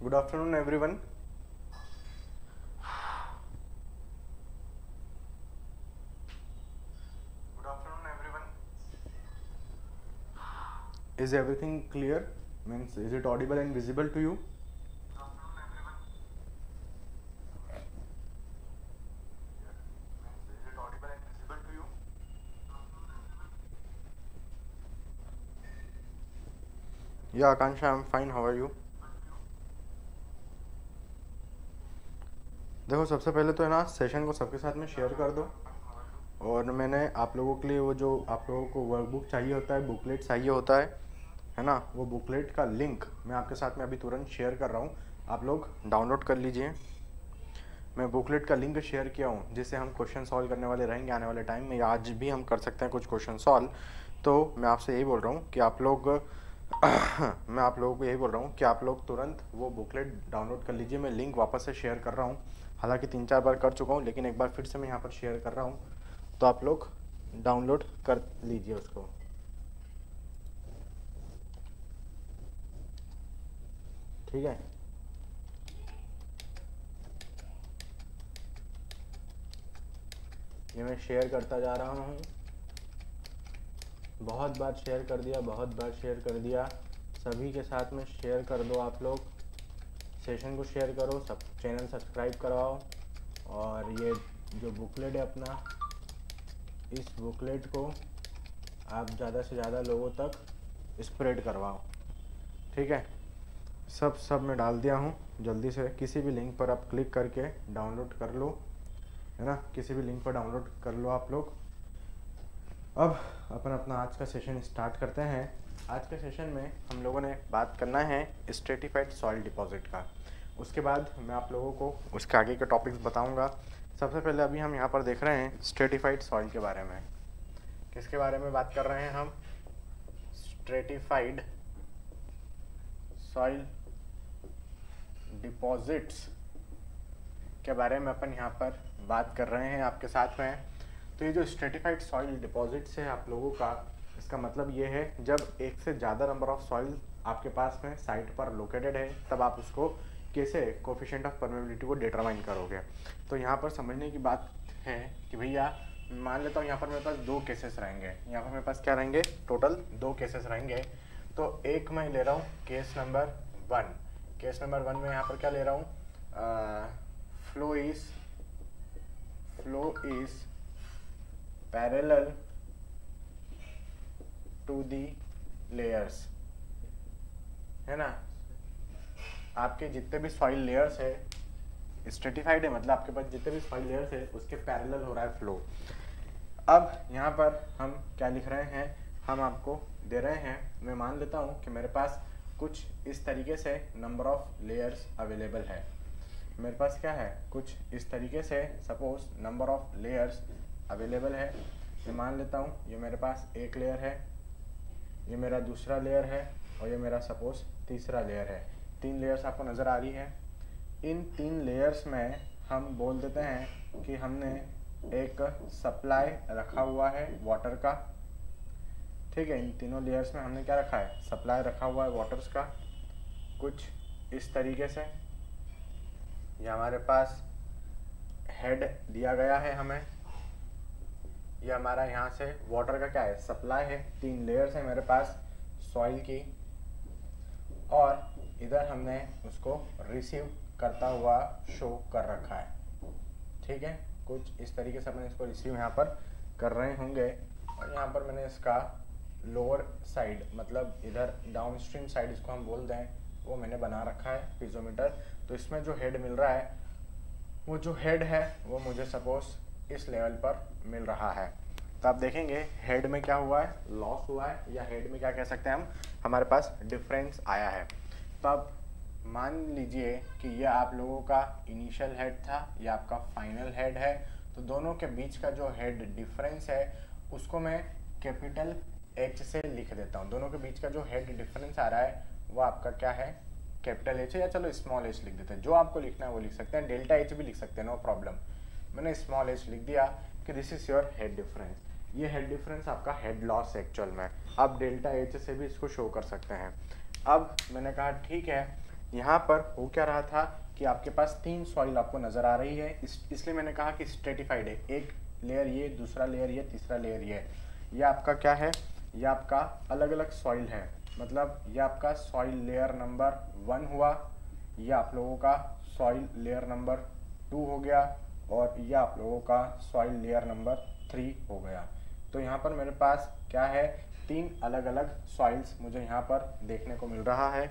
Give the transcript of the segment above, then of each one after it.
Good afternoon, everyone. Good afternoon, everyone. Is everything clear? Means, is it audible and visible to you? Good afternoon, everyone. Means, is it audible and visible to you? Good afternoon, everyone. Yeah, Akansha, I'm fine. How are you? देखो, सबसे पहले तो है ना, session को सबके साथ में शेयर कर दो। और मैंने आप लोगों के लिए वो जो आप लोगों को वर्कबुक चाहिए होता है, बुकलेट चाहिए होता है ना, वो बुकलेट का लिंक मैं आपके साथ में अभी तुरंत शेयर कर रहा हूँ। आप लोग डाउनलोड कर लीजिए। मैं बुकलेट का लिंक शेयर किया हूँ, जिससे हम क्वेश्चन सॉल्व करने वाले रहेंगे आने वाले टाइम में। आज भी हम कर सकते हैं कुछ क्वेश्चन सॉल्व। तो मैं आपसे यही बोल रहा हूँ कि आप लोग मैं आप लोगों को यही बोल रहा हूँ कि आप लोग तुरंत वो बुकलेट डाउनलोड कर लीजिए। मैं लिंक वापस से शेयर कर रहा हूँ, हालांकि 3-4 बार कर चुका हूँ, लेकिन एक बार फिर से मैं यहाँ पर शेयर कर रहा हूँ। तो आप लोग डाउनलोड कर लीजिए उसको। ठीक है, ये मैं शेयर करता जा रहा हूँ। बहुत बार शेयर कर दिया, बहुत बार शेयर कर दिया। सभी के साथ में शेयर कर दो। आप लोग सेशन को शेयर करो, सब चैनल सब्सक्राइब करवाओ। और ये जो बुकलेट है अपना, इस बुकलेट को आप ज़्यादा से ज़्यादा लोगों तक स्प्रेड करवाओ। ठीक है, सब मैं डाल दिया हूँ। जल्दी से किसी भी लिंक पर आप क्लिक करके डाउनलोड कर लो, है ना। किसी भी लिंक पर डाउनलोड कर लो आप लोग। अब अपन अपना आज का सेशन स्टार्ट करते हैं। आज के सेशन में हम लोगों ने बात करना है स्ट्रेटिफाइड सॉइल डिपॉजिट का। उसके बाद मैं आप लोगों को उसके आगे के टॉपिक्स बताऊंगा। सबसे पहले अभी हम यहाँ पर देख रहे हैं स्ट्रेटिफाइड सॉइल के बारे में। किसके बारे में बात कर रहे हैं हम? स्ट्रेटिफाइड सॉइल डिपॉजिट्स के बारे में अपन यहाँ पर बात कर रहे हैं आपके साथ में। तो ये जो स्ट्रेटिफाइड सॉइल डिपॉजिट्स है आप लोगों का, इसका मतलब ये है जब एक से ज़्यादा नंबर ऑफ सॉइल आपके पास में साइट पर लोकेटेड है, तब आप उसको कैसे कोफिशिएंट ऑफ परमेबिलिटी को डिटरमाइन करोगे। तो यहाँ पर समझने की बात है कि भैया मान लेता हूँ यहाँ पर मेरे पास 2 केसेस रहेंगे। यहाँ पर मेरे पास क्या रहेंगे? टोटल 2 केसेस रहेंगे। तो एक मैं ले रहा हूँ केस नंबर 1। केस नंबर 1 में यहाँ पर क्या ले रहा हूँ? Flow is parallel to the layers, है ना। आपके जितने भी सॉइल लेयर्स है स्ट्रेटिफाइड है, मतलब आपके पास जितने भी सॉइल लेयर्स है उसके पैरेलल हो रहा है फ्लो। अब यहाँ पर हम क्या लिख रहे हैं? हम आपको दे रहे हैं, मैं मान लेता हूँ कि मेरे पास कुछ इस तरीके से नंबर ऑफ लेयर्स अवेलेबल है। मेरे पास क्या है? कुछ इस तरीके से suppose number of layers available है। मैं मान लेता हूँ ये मेरे पास एक लेयर है, ये मेरा दूसरा लेयर है, और ये मेरा सपोज तीसरा लेयर है। 3 लेयर्स आपको नज़र आ रही है। इन 3 लेयर्स में हम बोल देते हैं कि हमने एक सप्लाई रखा हुआ है वाटर का। ठीक है, इन तीनों लेयर्स में हमने क्या रखा है? सप्लाई रखा हुआ है वाटर्स का, कुछ इस तरीके से। ये हमारे पास हेड दिया गया है हमें। ये हमारा यहाँ से वाटर का क्या है? सप्लाई है। 3 लेयर्स है मेरे पास सॉइल की, और इधर हमने उसको रिसीव करता हुआ शो कर रखा है। ठीक है, कुछ इस तरीके से अपने इसको रिसीव यहाँ पर कर रहे होंगे। और यहाँ पर मैंने इसका लोअर साइड, मतलब इधर डाउनस्ट्रीम साइड इसको हम बोल दें, वो मैंने बना रखा है पीजोमीटर। तो इसमें जो हेड मिल रहा है, वो जो हेड है वो मुझे सपोज इस लेवल पर मिल रहा है। तो आप देखेंगे हेड में क्या हुआ है? लॉस हुआ है, या हेड में क्या कह सकते हैं हम, हमारे पास डिफरेंस आया है। तो अब मान लीजिए कि ये आप लोगों का इनिशियल हेड था, ये आपका फाइनल हेड है। तो दोनों के बीच का जो हेड डिफरेंस है उसको मैं कैपिटल H से लिख देता हूँ। दोनों के बीच का जो हेड डिफरेंस आ रहा है वो आपका क्या है? कैपिटल H है, या चलो स्मॉल h लिख देते हैं। जो आपको लिखना है वो लिख सकते हैं, डेल्टा H भी लिख सकते हैं, नो प्रॉब्लम। मैंने स्मॉल h लिख दिया कि this is your head difference. ये हेड डिफरेंस आपका हेड लॉस एक्चुअल में। आप डेल्टा H से भी इसको शो कर सकते हैं। अब मैंने कहा ठीक है, यहाँ पर हो क्या रहा था कि आपके पास 3 सॉइल आपको नज़र आ रही है, इसलिए मैंने कहा कि स्ट्रेटिफाइड है। एक लेयर ये, दूसरा लेयर ये, तीसरा लेयर ये आपका क्या है, ये आपका अलग अलग सॉइल है। मतलब ये आपका सॉइल लेयर नंबर 1 हुआ, ये आप लोगों का सॉइल लेयर नंबर 2 हो गया, और ये आप लोगों का सॉइल लेयर नंबर 3 हो गया। तो यहाँ पर मेरे पास क्या है, 3 अलग अलग सॉइल्स मुझे यहाँ पर देखने को मिल रहा है।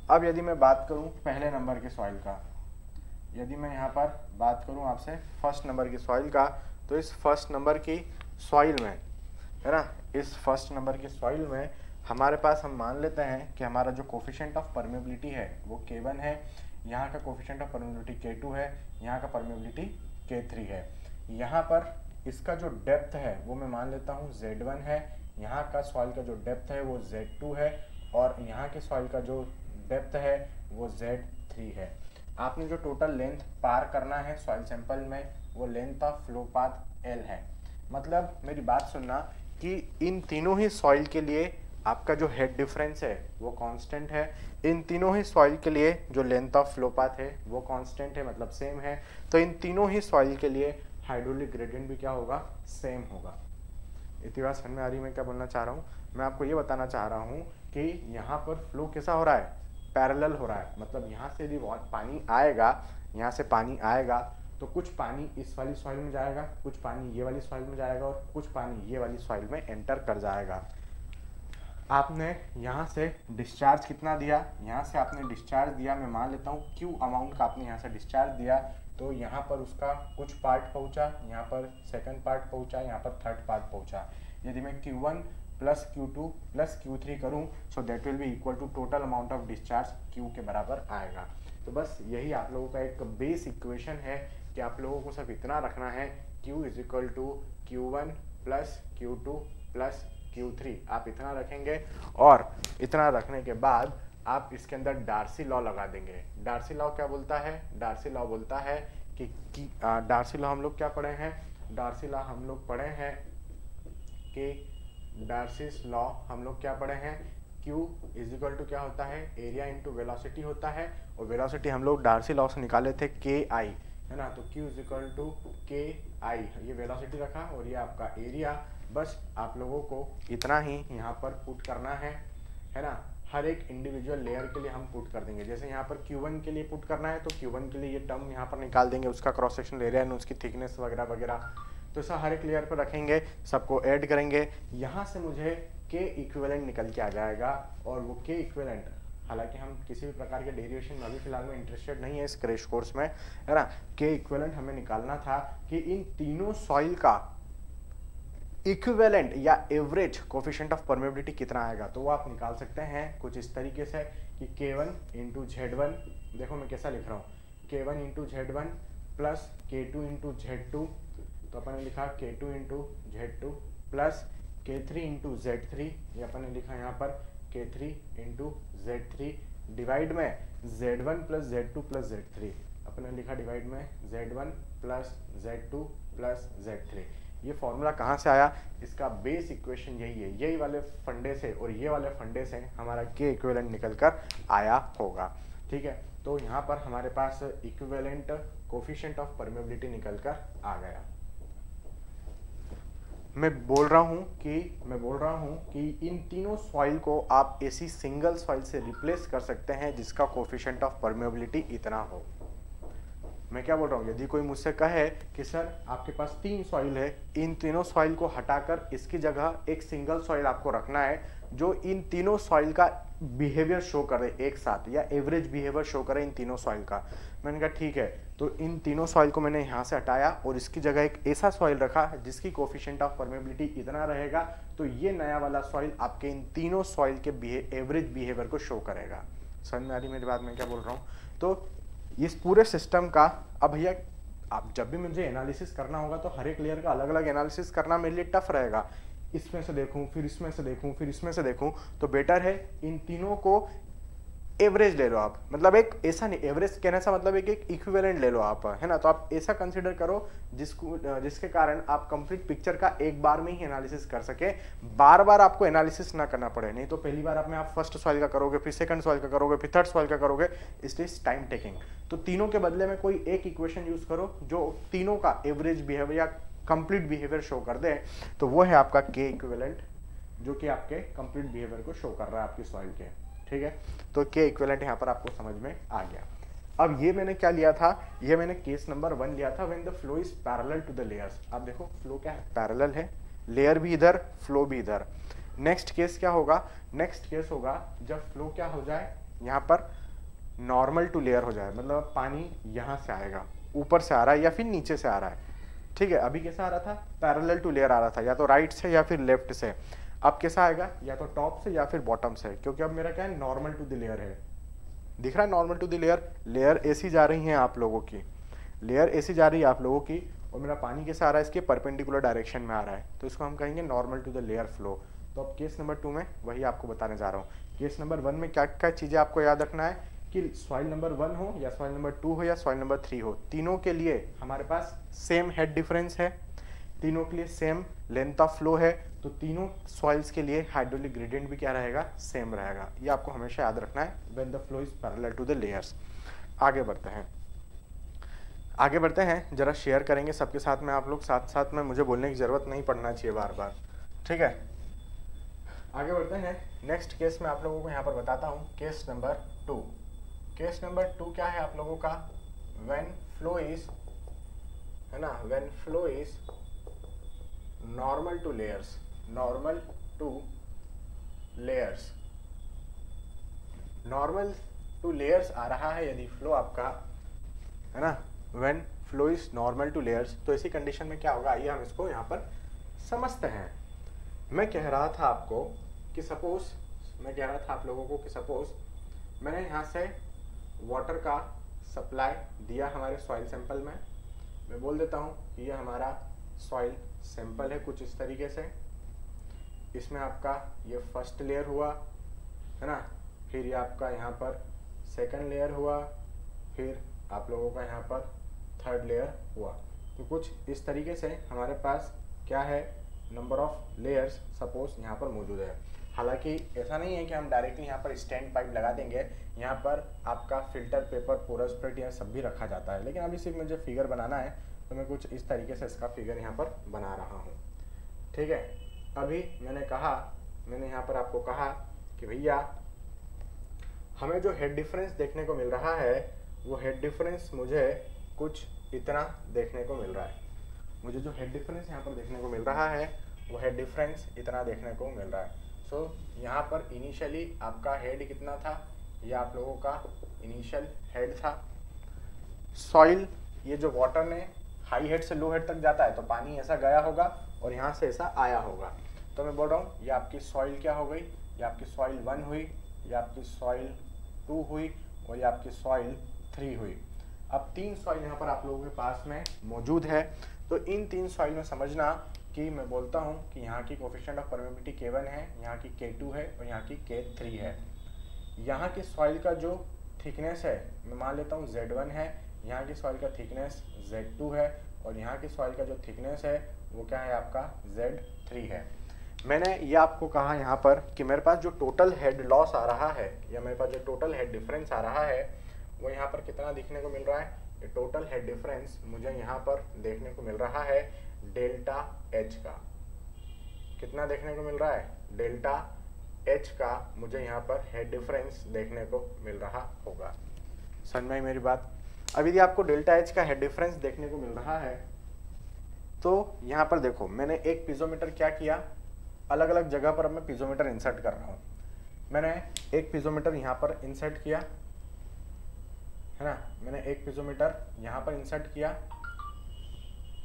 अब यदि मैं बात करूँ पहले नंबर के सॉइल का, यदि मैं यहाँ पर बात करूँ आपसे फर्स्ट नंबर की सॉइल का, तो इस फर्स्ट नंबर की सॉइल में, है ना, इस फर्स्ट नंबर की सॉइल में हमारे पास, हम मान लेते हैं कि हमारा जो कोफिशिएंट ऑफ परमेबिलिटी है वो K1 है, यहाँ का कोफिशिएंट ऑफ परमेबिलिटी K2 है, यहाँ का परमेबिलिटी K3 है। यहाँ पर इसका जो डेप्थ है वो मैं मान लेता हूँ Z1 है, यहाँ का सॉइल का जो डेप्थ है वो Z2 है, और यहाँ के सॉइल का जो डेप्थ है वो Z3 है। आपने जो टोटल लेंथ पार करना है सॉइल सैंपल में वो length of flow path L है। मतलब मेरी बात सुनना कि इन तीनों ही सॉइल के लिए आपका जो हेड डिफरेंस है वो कांस्टेंट है, इन तीनों ही सॉइल के लिए जो लेंथ ऑफ फ्लो पाथ है वो कांस्टेंट है, मतलब सेम है। तो इन तीनों ही सॉइल के लिए हाइड्रोलिक ग्रेडियंट भी क्या होगा, सेम होगा। इतनी बात समझ में आ रही है मैं क्या बोलना चाह रहा हूँ? मैं आपको ये बताना चाह रहा हूँ कि यहाँ पर फ्लो कैसा हो रहा है, पैरेलल हो रहा है। मतलब यहाँ से यदि पानी आएगा, यहाँ से पानी आएगा तो कुछ पानी इस वाली सॉइल में जाएगा, कुछ पानी ये वाली सॉइल में जाएगा, और कुछ पानी ये वाली सॉइल में एंटर कर जाएगा। आपने यहाँ से डिस्चार्ज कितना दिया, यहाँ से आपने डिस्चार्ज दिया, मैं मान लेता हूँ Q अमाउंट का आपने यहाँ से डिस्चार्ज दिया, तो यहाँ पर उसका कुछ पार्ट पहुँचा, यहाँ पर सेकंड पार्ट पहुँचा, यहाँ पर थर्ड पार्ट पहुँचा। यदि मैं Q1 plus Q2 plus Q3 करूँ, so that will be equal to total amount of discharge Q के बराबर आएगा। तो बस यही आप लोगों का एक बेस इक्वेशन है कि आप लोगों को सब इतना रखना है, Q is equal to Q1 plus Q2 plus Q3। आप इतना रखेंगे, और इतना रखने के बाद आप इसके अंदर डार्सी लॉ लगा देंगे। डार्सी लॉ क्या बोलता है? डार्सी लॉ बोलता है कि डार्सी लॉ हम लोग क्या पढ़े हैं? डार्सी लॉ हम लोग पढ़े हैं कि डार्सीस लॉ हम लोग क्या पढ़े हैं? Q इज इक्वल टू क्या होता है, एरिया इंटू वेलोसिटी होता है, और वेलोसिटी हम लोग डार्सी लॉ से निकाले थे KI, है ना। तो Q is equal to KI, ये वेलोसिटी रखा, और ये आपका एरिया। बस आप लोगों को इतना ही यहाँ पर पुट करना है ना। हर एक इंडिविजुअल लेयर के लिए हम पुट कर देंगे। जैसे यहाँ पर Q1 के लिए पुट करना है तो Q1 के लिए ये टर्म यहाँ पर निकाल देंगे, उसका क्रॉस सेक्शनल एरिया एंड उसकी थिकनेस वगैरह वगैरह। तो ऐसा हर एक लेयर पर रखेंगे, सबको ऐड करेंगे, यहाँ से मुझे K इक्विवेलेंट निकल के आ जाएगा। और वो K इक्विवेलेंट, हालांकि हम किसी भी प्रकार के डेरिवेशन में अभी फिलहाल में इंटरेस्टेड नहीं है इस क्रैश कोर्स में, है ना। K इक्विवेलेंट हमें निकालना था कि इन तीनों सॉइल का इक्विवेलेंट या एवरेज कोफिशिएंट ऑफ परमेबिलिटी कितना आएगा। तो वो आप निकाल सकते हैं कुछ इस तरीके से कि K1 इंटू Z1, देखो मैं कैसा लिख रहा हूँ, K1 into Z1 plus K2 into Z2, तो अपन ने लिखा K2 into Z2 plus K3 into Z3, ये अपन ने लिखा यहाँ पर K3 इंटू Z3, डिवाइड में Z1 plus Z2 plus Z3, अपन ने लिखा डिवाइड में Z1 plus Z2 plus Z3। ये फॉर्मूला कहाँ से आया? इसका बेस इक्वेशन यही है, यही वाले फंडे से और ये वाले फंडे से हमारा K इक्विवेलेंट निकल कर आया होगा। ठीक है, तो यहाँ पर हमारे पास इक्विवेलेंट कोफिशिएंट ऑफ परमेबिलिटी निकल कर आ गया। मैं बोल रहा हूँ कि इन तीनों सॉइल को आप ऐसी सिंगल सॉइल से रिप्लेस कर सकते हैं जिसका कोफिशिएंट ऑफ परमेबिलिटी इतना हो। मैं क्या बोल रहा हूँ, यदि कोई मुझसे कहे कि सर आपके पास 3 सॉइल है, इन तीनों सॉइल को हटाकर इसकी जगह एक सिंगल सॉइल आपको रखना है जो इन तीनों सॉइल का बिहेवियर शो करे एक साथ, या एवरेज बिहेवियर शो करे इन तीनों सॉइल का। मैंने कहा ठीक है, तो इन तीनों सॉइल को मैंने यहाँ से हटाया और इसकी जगह एक ऐसा सॉइल रखा जिसकी कोफिशिएंट ऑफ परमेबिलिटी इतना रहेगा, तो ये नया वाला सॉइल आपके इन तीनों सॉइल के एवरेज बिहेवियर को शो करेगा। समझ में आ रही मेरी बात, मैं क्या बोल रहा हूँ? तो इस पूरे सिस्टम का, अब भैया आप जब भी मुझे एनालिसिस करना होगा तो हर एक लेयर का अलग अलग एनालिसिस करना मेरे लिए टफ रहेगा। इसमें से देखूं, फिर इसमें से देखूं, फिर इसमें से देखूं, तो बेटर है इन तीनों को एवरेज ले लो आप, मतलब एक ऐसा नहीं, एवरेज कहने से मतलब एक इक्विवेलेंट ले लो आप, है ना। तो आप ऐसा कंसीडर करो जिसके कारण आप कंप्लीट पिक्चर का एक बार में ही एनालिसिस कर सके, बार बार आपको एनालिसिस ना करना पड़े। नहीं तो पहली बार आप फर्स्ट सॉइल का करोगे, फिर सेकंड सॉइल का करोगे, फिर थर्ड सॉइल का करोगे, इसलिए टाइम टेकिंग। तो तीनों के बदले में कोई एक इक्वेशन यूज करो जो तीनों का एवरेज बिहेवियर या कंप्लीट बिहेवियर शो कर दे, तो वो है आपका के इक्विवेलेंट, जो कि आपके कंप्लीट बिहेवियर को शो कर रहा है आपकी सॉइल के। ठीक है, तो के इक्विवेलेंट यहाँ पर आपको समझ में आ गया। अब ये मैंने क्या लिया था, ये मैंने केस नंबर 1 लिया था, when the flow is parallel to the layers. आप देखो फ्लो क्या है, पैरेलल है, लेयर भी इधर, फ्लो भी इधर। नेक्स्ट केस क्या होगा, नेक्स्ट केस होगा जब फ्लो क्या हो जाए, यहाँ पर नॉर्मल टू लेयर हो जाए, मतलब पानी यहाँ से आएगा, ऊपर से आ रहा है या फिर नीचे से आ रहा है। ठीक है, अभी कैसा आ रहा था, पैरेलल टू लेयर आ रहा था, या तो राइट से या फिर लेफ्ट से। अब कैसा आएगा, या तो टॉप से या फिर बॉटम से, क्योंकि अब मेरा क्या है, नॉर्मल टू द लेयर है। दिख रहा है normal to the layer, layer ऐसी जा रही है आप लोगों की, लेयर ऐसी जा रही है आप लोगों की, और मेरा पानी कैसा आ रहा है, इसके परपेंडिकुलर डायरेक्शन में आ रहा है, तो इसको हम कहेंगे normal to the layer flow. तो अब केस नंबर 2 में वही आपको बताने जा रहा हूँ। केस नंबर 1 में क्या क्या चीज़ें आपको याद रखना है कि सॉइल नंबर 1 हो या सॉइल नंबर 2 हो या सॉइल नंबर 3 हो, तीनों के लिए हमारे पास सेम हेड डिफरेंस है, तीनों के लिए सेम लेंथ ऑफ फ्लो है, तो तीनों सॉइल्स के लिए हाइड्रोलिक ग्रेडियंट भी क्या रहेगा, सेम रहेगा। ये आपको हमेशा याद रखना है when the flow is parallel to the layers. आगे बढ़ते हैं, आगे बढ़ते हैं, जरा शेयर करेंगे सबके साथ में आप लोग, साथ साथ में, मुझे बोलने की जरूरत नहीं पड़ना चाहिए बार बार। ठीक है, आगे बढ़ते हैं। नेक्स्ट केस में आप लोगों को यहाँ पर बताता हूँ, केस नंबर 2। केस नंबर 2 क्या है आप लोगों का, व्हेन फ्लो इज, है ना, when flow is normal to layers, normal to layers, normal to layers आ रहा है यदि फ्लो आपका, है ना, when flow is normal to layers, तो ऐसी कंडीशन में क्या होगा, आइए हम इसको यहाँ पर समझते हैं। मैं कह रहा था आपको कि सपोज, मैं कह रहा था आप लोगों को कि सपोज मैंने यहाँ से वाटर का सप्लाई दिया हमारे सॉइल सैंपल में, मैं बोल देता हूँ कि ये हमारा सॉइल सैंपल है कुछ इस तरीके से, इसमें आपका ये फर्स्ट लेयर हुआ, है ना, फिर ये आपका यहाँ पर सेकंड लेयर हुआ, फिर आप लोगों का यहाँ पर थर्ड लेयर हुआ। तो कुछ इस तरीके से हमारे पास क्या है, नंबर ऑफ लेयर्स सपोज यहाँ पर मौजूद है। हालांकि ऐसा नहीं है कि हम डायरेक्टली यहाँ पर स्टैंड पाइप लगा देंगे, यहाँ पर आपका फिल्टर पेपर, पोरस प्लेट, यह सब भी रखा जाता है, लेकिन अभी सिर्फ मुझे फिगर बनाना है, तो मैं कुछ इस तरीके से इसका फिगर यहाँ पर बना रहा हूँ। ठीक है, अभी मैंने यहाँ पर आपको कहा कि भैया हमें जो हेड डिफरेंस देखने को मिल रहा है, वो हेड डिफरेंस मुझे कुछ इतना देखने को मिल रहा है। मुझे जो हेड डिफरेंस यहाँ पर देखने को मिल रहा है, वो हेड डिफरेंस इतना देखने को मिल रहा है। सो यहाँ पर इनिशियली आपका हेड कितना था, ये आप लोगों का इनिशियल हेड था। सॉइल, ये जो वाटर ने हाई हेड से लो हेड तक जाता है, तो पानी ऐसा गया होगा और यहाँ से ऐसा आया होगा। तो मैं बोल रहा हूँ ये आपकी सॉइल क्या हो गई, ये आपकी सॉइल 1 हुई, ये आपकी सॉइल 2 हुई और ये आपकी सॉइल 3 हुई। अब 3 सॉइल यहाँ पर आप लोगों के पास में मौजूद है। तो इन 3 सॉइल में समझना कि मैं बोलता हूँ कि यहाँ की कोफिशिएंट ऑफ परमेबिलिटी K1 है, यहाँ की K2 है और यहाँ की K3 है। यहाँ की सॉइल का जो थिकनेस है मैं मान लेता हूँ Z1 है, यहाँ की सॉइल का थिकनेस Z2 है और यहाँ की सॉइल का जो थिकनेस है वो क्या है आपका Z3 है। मैंने ये आपको कहा यहाँ पर कि मेरे पास जो टोटल हेड लॉस आ रहा है या मेरे पास जो टोटल हेड डिफरेंस आ रहा है वो यहाँ पर कितना दिखने को मिल रहा है, ये टोटल हेड डिफरेंस मुझे यहाँ पर देखने को मिल रहा है डेल्टा H का। कितना देखने को मिल रहा है, डेल्टा H का मुझे यहाँ पर हेड डिफरेंस देखने को मिल रहा होगा। समझ में आई मेरी बात। अब यदि आपको डेल्टा H का हेड डिफरेंस देखने को मिल रहा है तो यहाँ पर देखो मैंने एक पीजोमीटर क्या किया, अलग अलग जगह पर मैं पीजोमीटर इंसर्ट कर रहा हूँ। मैंने एक पीजोमीटर यहाँ पर इंसर्ट किया, है ना, मैंने एक पीजोमीटर यहाँ पर इंसर्ट किया।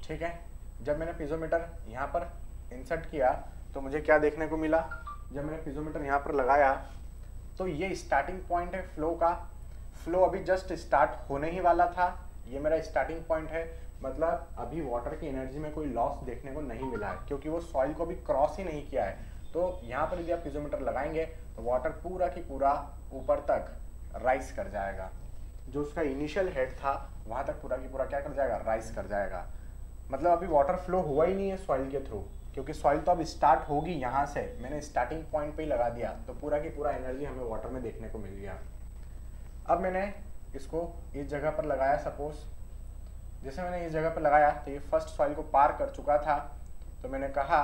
ठीक है, जब मैंने पीजोमीटर यहाँ पर इंसर्ट किया तो मुझे क्या देखने को मिला, जब मैंने पीजोमीटर यहाँ पर लगाया तो ये स्टार्टिंग पॉइंट है फ्लो का। फ्लो अभी जस्ट स्टार्ट होने ही वाला था, ये मेरा स्टार्टिंग पॉइंट है, मतलब अभी वाटर की एनर्जी में कोई लॉस देखने को नहीं मिला है क्योंकि वो सॉइल को अभी क्रॉस ही नहीं किया है। तो यहाँ पर यदि आप पीजोमीटर लगाएंगे तो वाटर पूरा की पूरा ऊपर तक राइज कर जाएगा, जो उसका इनिशियल हेड था वहां तक पूरा की पूरा क्या कर जाएगा, राइज कर जाएगा। मतलब अभी वाटर फ्लो हुआ ही नहीं है सॉइल के थ्रू, क्योंकि सॉइल तो अब स्टार्ट होगी यहाँ से, मैंने स्टार्टिंग पॉइंट पे ही लगा दिया, तो पूरा की पूरा एनर्जी हमें वाटर में देखने को मिल गया। अब मैंने इसको इस जगह पर लगाया, सपोज जैसे मैंने इस जगह पर लगाया तो ये फर्स्ट सॉइल को पार कर चुका था, तो मैंने कहा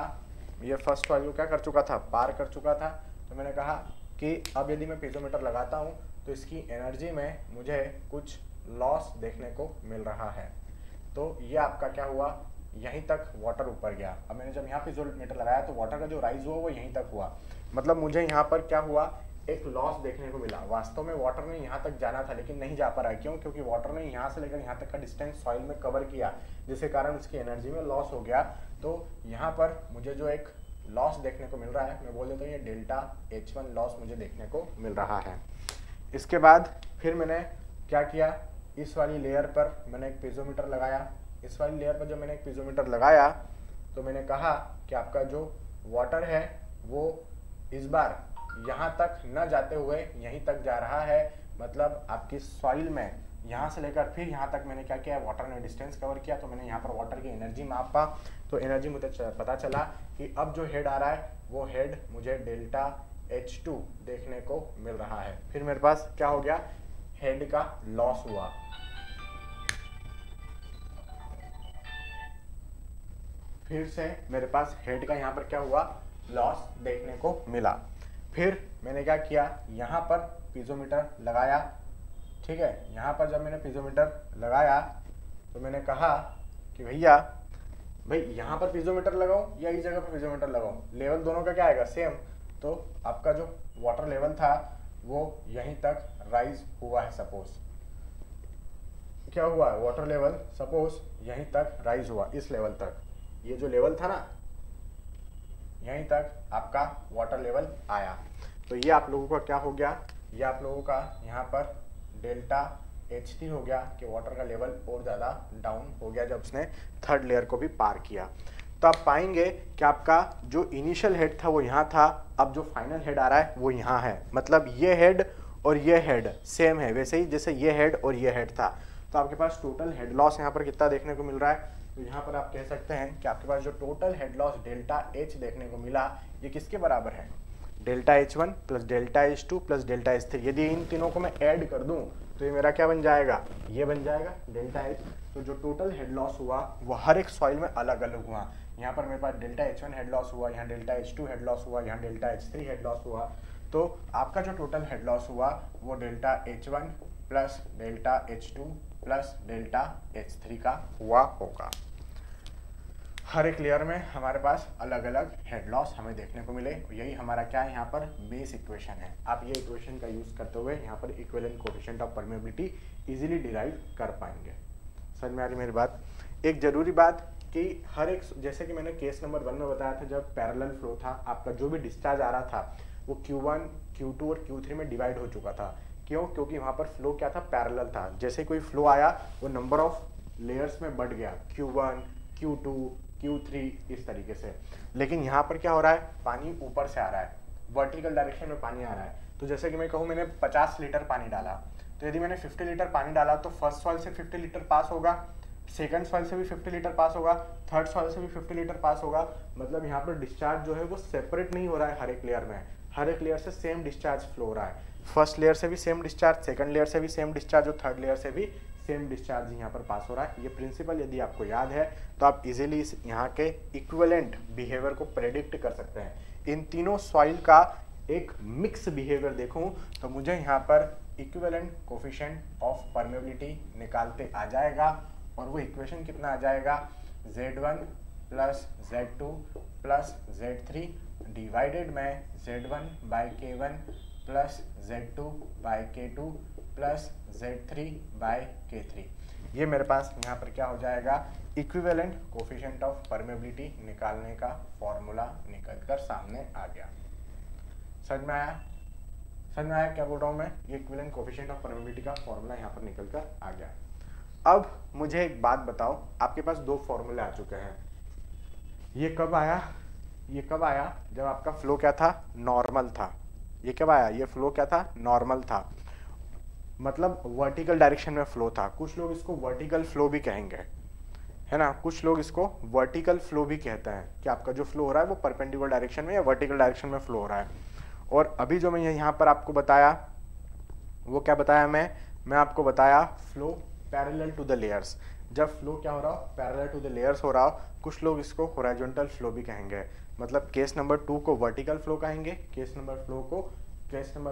ये फर्स्ट सॉइल को क्या कर चुका था, पार कर चुका था। तो मैंने कहा कि अब यदि मैं पीजोमीटर लगाता हूँ तो इसकी एनर्जी में मुझे कुछ लॉस देखने को मिल रहा है। तो ये आपका क्या हुआ, यहीं तक वाटर ऊपर गया। अब मैंने जब यहाँ पीजोमीटर लगाया तो वाटर का जो राइज हुआ वो यहीं तक हुआ, मतलब मुझे यहाँ पर क्या हुआ, एक लॉस देखने को मिला। वास्तव में वाटर ने यहाँ तक जाना था लेकिन नहीं जा पा रहा है, क्यों, क्योंकि वाटर ने यहाँ से लेकर यहाँ तक का डिस्टेंस सॉइल में कवर किया, जिसके कारण उसकी एनर्जी में लॉस हो गया। तो यहाँ पर मुझे जो एक लॉस देखने को मिल रहा है, मैं बोल देता हूँ ये डेल्टा H1 लॉस मुझे देखने को मिल रहा है। इसके बाद फिर मैंने क्या किया, इस वाली लेयर पर मैंने एक पीजोमीटर लगाया। इस वाली लेयर पर जब मैंने एक पीजोमीटर लगाया तो मैंने कहा कि आपका जो वाटर है वो इस बार यहाँ तक न जाते हुए यहीं तक जा रहा है, मतलब आपकी सॉइल में यहाँ से लेकर फिर यहाँ तक मैंने क्या किया, वाटर ने डिस्टेंस कवर किया। तो मैंने यहाँ पर वाटर की एनर्जी मापा, तो एनर्जी मुझे पता चला कि अब जो हेड आ रहा है वो हेड मुझे डेल्टा H2 देखने को मिल रहा है। फिर मेरे पास क्या हो गया, हेड का लॉस हुआ। फिर से मेरे पास हेड का यहाँ पर क्या हुआ, लॉस देखने को मिला। फिर मैंने क्या किया, यहाँ पर पीजोमीटर लगाया, ठीक है। यहाँ पर जब मैंने पीजोमीटर लगाया तो मैंने कहा कि भैया भाई यहाँ पर पीजोमीटर लगाऊं या इस जगह पर पीजोमीटर लगाऊं, लेवल दोनों का क्या आएगा, सेम। तो आपका जो वाटर लेवल था वो यहीं तक राइज हुआ है, सपोज क्या हुआ, वाटर लेवल सपोज यहीं तक राइज हुआ, इस लेवल तक, ये जो लेवल था ना यहीं तक आपका वाटर लेवल आया। तो ये आप लोगों का क्या हो गया, ये आप लोगों का यहाँ पर डेल्टा H3 हो गया कि वाटर का लेवल और ज़्यादा डाउन हो गया जब उसने थर्ड लेयर को भी पार किया। तो आप पाएंगे कि आपका जो इनिशियल हेड था वो यहाँ था, अब जो फाइनल हेड आ रहा है वो यहाँ है, मतलब ये हेड और ये हेड सेम है, वैसे ही जैसे ये हेड और ये हेड था। तो आपके पास टोटल हेड लॉस यहाँ पर कितना देखने को मिल रहा है, तो यहाँ पर आप कह सकते हैं कि आपके पास जो total head loss delta H देखने को मिला ये किसके बराबर है, delta H1 plus delta H2 plus delta H3। यदि इन तीनों को मैं ऐड कर दूं तो ये मेरा क्या बन जाएगा, ये बन जाएगा डेल्टा H। तो जो टोटल हेड लॉस हुआ वो हर एक सॉइल में अलग अलग हुआ। यहाँ पर मेरे पास डेल्टा H1 हेड लॉस हुआ, यहाँ डेल्टा H2 हेड लॉस हुआ, यहाँ डेल्टा H3 हेड लॉस हुआ। तो आपका जो टोटल हेड लॉस हुआ वो delta H1 plus delta H2 plus delta H3 का हुआ होगा। हर एक लेयर में हमारे पास अलग अलग हेड लॉस हमें देखने को मिले, यही हमारा क्या है यहाँ पर बेस इक्वेशन है। आप ये इक्वेशन का यूज करते हुए यहाँ पर equivalent coefficient of permeability easily derive कर पाएंगे। समझ में आ रही मेरी बात। एक जरूरी बात कि हर एक, जैसे कि मैंने केस नंबर 1 में बताया था, जब पैरेलल फ्लो था आपका जो भी डिस्चार्ज आ रहा था वो Q1, Q2 और Q3 में डिवाइड हो चुका था। क्यों, क्योंकि वहाँ पर फ्लो क्या था, पैरेलल था। जैसे कोई फ्लो आया वो नंबर ऑफ लेयर्स में बढ़ गया, Q1, Q2, Q3 इस तरीके से। लेकिन यहाँ पर क्या हो रहा है, पानी ऊपर से आ रहा है, वर्टिकल डायरेक्शन में पानी आ रहा है। तो जैसे कि मैं कहूँ मैंने 50 लीटर पानी डाला, तो यदि मैंने 50 लीटर पानी डाला तो फर्स्ट सॉइल से 50 लीटर पास होगा, सेकंड सॉइल से भी 50 लीटर पास होगा, थर्ड सॉइल से भी 50 लीटर पास होगा। मतलब यहाँ पर डिस्चार्ज जो है वो सेपरेट नहीं हो रहा है हर एक लेयर में, हर एक लेयर से सेम डिस्चार्ज फ्लो हो रहा है। फर्स्ट लेयर से भी सेम डिस्चार्ज, सेकंड लेयर से भी सेम डिस्चार्ज और थर्ड लेयर से भी सेम डिस्चार्ज यहाँ पर पास हो रहा है। ये प्रिंसिपल यदि आपको याद है तो आप इजीली इस यहाँ के इक्विवेलेंट बिहेवियर को प्रेडिक्ट कर सकते हैं। इन तीनों सॉइल का एक मिक्स बिहेवियर देखूं तो मुझे यहाँ पर इक्विवेलेंट कोएफिशिएंट ऑफ परमेबिलिटी निकालते आ जाएगा, और वो इक्वेशन कितना आ जाएगा, Z1 plus Z2 plus Z3 divided में Z1 by K1 plus Z2 by K2 plus Z3 by K3। ये मेरे पास यहाँ पर क्या हो जाएगा, इक्विवेलेंट कोएफिशिएंट ऑफ परमेबिलिटी निकालने का फॉर्मूला निकल कर सामने आ गया। समझ में आया, समझ में आया क्या बोल रहा हूँ मैं, ये इक्विवेलेंट कोएफिशिएंट ऑफ परमेबिलिटी का फॉर्मूला यहाँ पर निकल कर आ गया। अब मुझे एक बात बताओ, आपके पास दो फॉर्मूले आ चुके हैं। ये कब आया, ये कब आया, जब आपका फ्लो क्या था, नॉर्मल था। ये कब आया, ये फ्लो क्या था, नॉर्मल था। मतलब वर्टिकल डायरेक्शन में फ्लो था। कुछ लोग इसको वर्टिकल फ्लो भी कहेंगे, है ना, कुछ लोग इसको वर्टिकल फ्लो भी कहते हैं कि आपका जो फ्लो हो रहा है वो परपेंडिकुलर डायरेक्शन में या वर्टिकल डायरेक्शन में फ्लो हो रहा है। और अभी जो मैं यहाँ पर आपको बताया वो क्या बताया मैं आपको बताया flow parallel to the layers. जब फ्लो क्या हो रहा हो, पैरेलल टू द लेयर्स हो रहा हो, कुछ लोग इसको हॉरिजॉन्टल फ्लो भी कहेंगे। मतलब केस नंबर 2 को वर्टिकल फ्लो कहेंगे, केस नंबर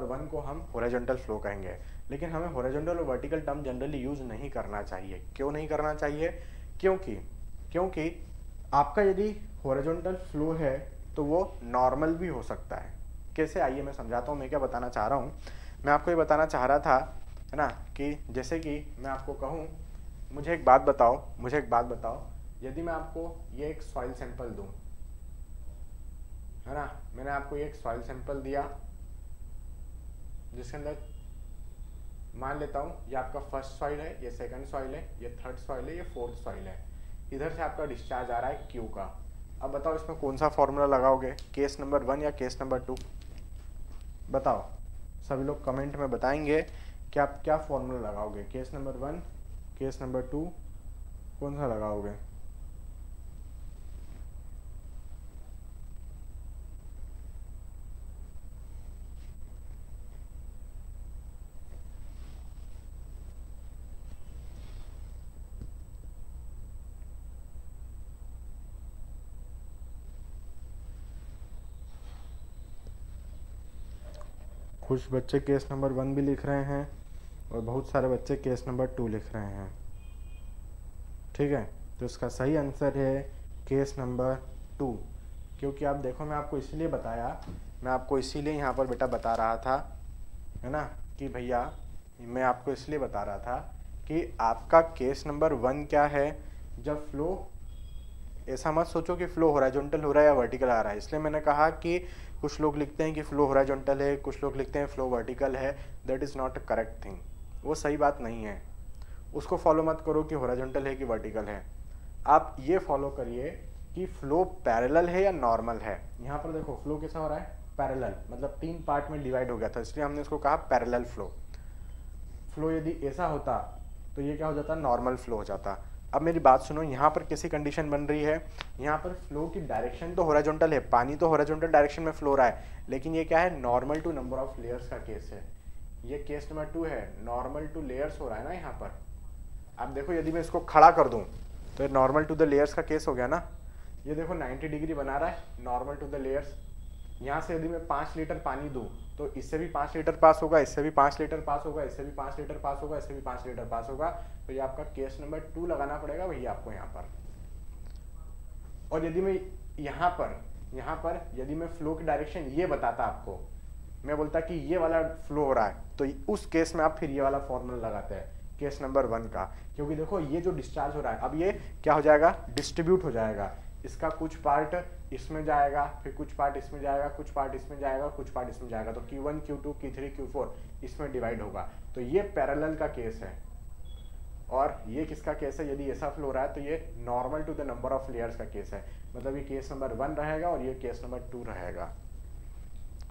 1 को हम हॉरिजॉन्टल फ्लो कहेंगे। लेकिन हमें हॉरिजॉन्टल और वर्टिकल टर्म जनरली यूज नहीं करना चाहिए। क्यों नहीं करना चाहिए? क्योंकि आपका यदि हॉरिजॉन्टल फ्लो है तो वो नॉर्मल भी हो सकता है। कैसे, आइए मैं समझाता हूँ मैं क्या बताना चाह रहा हूँ। मैं आपको ये बताना चाह रहा था, है ना, कि जैसे कि मैं आपको कहूँ मुझे एक बात बताओ, यदि मैं आपको ये एक सॉइल सैंपल दूँ, है ना, मैंने आपको ये एक सॉइल सैंपल दिया जिसके अंदर मान लेता हूँ ये आपका फर्स्ट सॉइल है, ये सेकंड सॉइल है, ये थर्ड सॉइल है, ये फोर्थ सॉइल है। इधर से आपका डिस्चार्ज आ रहा है क्यू का। अब बताओ इसमें कौन सा फॉर्मूला लगाओगे, केस नंबर 1 या केस नंबर 2? बताओ, सभी लोग कमेंट में बताएंगे कि आप क्या फॉर्मूला लगाओगे, केस नंबर 1, केस नंबर 2, कौन सा लगाओगे? कुछ बच्चे केस नंबर 1 भी लिख रहे हैं और बहुत सारे बच्चे केस नंबर 2 लिख रहे हैं। ठीक है, तो इसका सही आंसर है केस नंबर 2। क्योंकि आप देखो मैं आपको इसीलिए यहाँ पर बेटा बता रहा था, है ना, कि भैया मैं आपको इसलिए बता रहा था कि आपका केस नंबर 1 क्या है, जब फ्लो, ऐसा मत सोचो कि फ्लो हॉरिजॉन्टल हो रहा है या वर्टिकल आ रहा है। इसलिए मैंने कहा कि कुछ लोग लिखते हैं कि फ्लो हॉरिजॉन्टल है, कुछ लोग लिखते हैं फ्लो वर्टिकल है। That is not a correct thing, वो सही बात नहीं है। उसको फॉलो मत करो कि हॉरिजॉन्टल है कि वर्टिकल है। आप ये फॉलो करिए कि फ्लो पैरेलल है या नॉर्मल है। यहाँ पर देखो फ्लो कैसा हो रहा है, पैरेलल, मतलब 3 पार्ट में डिवाइड हो गया था, इसलिए हमने इसको कहा पैरेलल फ्लो। फ्लो यदि ऐसा होता तो ये क्या हो जाता, नॉर्मल फ्लो हो जाता। अब मेरी बात सुनो, यहाँ पर कैसी कंडीशन बन रही है, यहाँ पर फ्लो की डायरेक्शन तो हॉरिजॉन्टल है, पानी तो हॉरिजॉन्टल डायरेक्शन में फ्लो रहा है, लेकिन ये क्या है, normal to number of layers का केस है। ये केस नंबर 2 है, नॉर्मल टू लेयर्स हो रहा है ना यहाँ पर। अब देखो यदि मैं इसको खड़ा कर दूं तो ये नॉर्मल टू द लेयर्स का केस हो गया ना। ये देखो 90 डिग्री बना रहा है, नॉर्मल टू द लेयर्स। यहाँ से यदि मैं 5 लीटर पानी दूं तो इससे भी 5 लीटर पास होगा, इससे भी 5 लीटर पास होगा, इससे भी 5 लीटर पास होगा, इससे भी 5 लीटर पास होगा। तो ये आपका केस नंबर 2 लगाना पड़ेगा भैया आपको यहाँ पर। और यदि मैं यहाँ पर यदि मैं फ्लो की डायरेक्शन ये बताता आपको, मैं बोलता कि ये वाला फ्लो हो रहा है, तो उस केस में आप फिर ये वाला फॉर्मूला लगाते हैं केस नंबर 1 का। क्योंकि देखो ये जो डिस्चार्ज हो रहा है, अब ये क्या हो जाएगा, डिस्ट्रीब्यूट हो जाएगा। इसका कुछ पार्ट इसमें जाएगा, फिर कुछ पार्ट इसमें जाएगा, कुछ पार्ट इसमें जाएगा, कुछ पार्ट इसमें जाएगा। तो Q1 Q2 Q3 Q4 इसमें डिवाइड होगा। तो ये पैरेलल का केस है। और ये किसका केस है, यदि ऐसा फ्लो हो रहा है तो ये normal to the number of layers का केस है। मतलब ये केस नंबर 1 रहेगा और ये केस नंबर 2 रहेगा।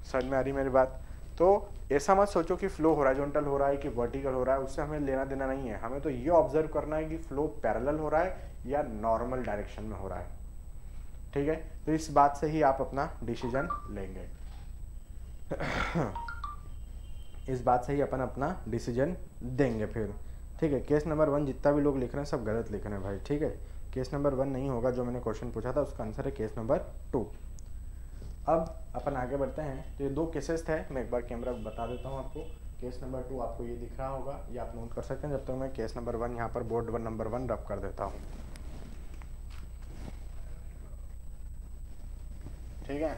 समझ में आ रही मेरी बात? तो ऐसा मत सोचो कि फ्लो हॉरिजॉन्टल हो रहा है कि वर्टिकल हो रहा है, उससे हमें लेना देना नहीं है। हमें तो ये ऑब्जर्व करना है कि फ्लो पैरेलल हो रहा है या नॉर्मल डायरेक्शन में हो रहा है। ठीक है, तो इस बात से ही आप अपना डिसीजन लेंगे। इस बात से ही अपन अपना डिसीजन देंगे फिर। ठीक है, केस नंबर 1 जितना भी लोग लिख रहे हैं सब गलत लिख रहे हैं भाई। ठीक है, केस नंबर 1 नहीं होगा, जो मैंने क्वेश्चन पूछा था उसका आंसर है केस नंबर 2। अब अपन आगे बढ़ते हैं। तो ये 2 केसेस थे, मैं एक बार कैमरा बता देता हूँ आपको। केस नंबर 2 आपको ये दिख रहा होगा, ये आप नोट कर सकते हैं। जब तक मैं केस नंबर 1 यहाँ पर बोर्ड नंबर 1 रब कर देता हूँ। ठीक है,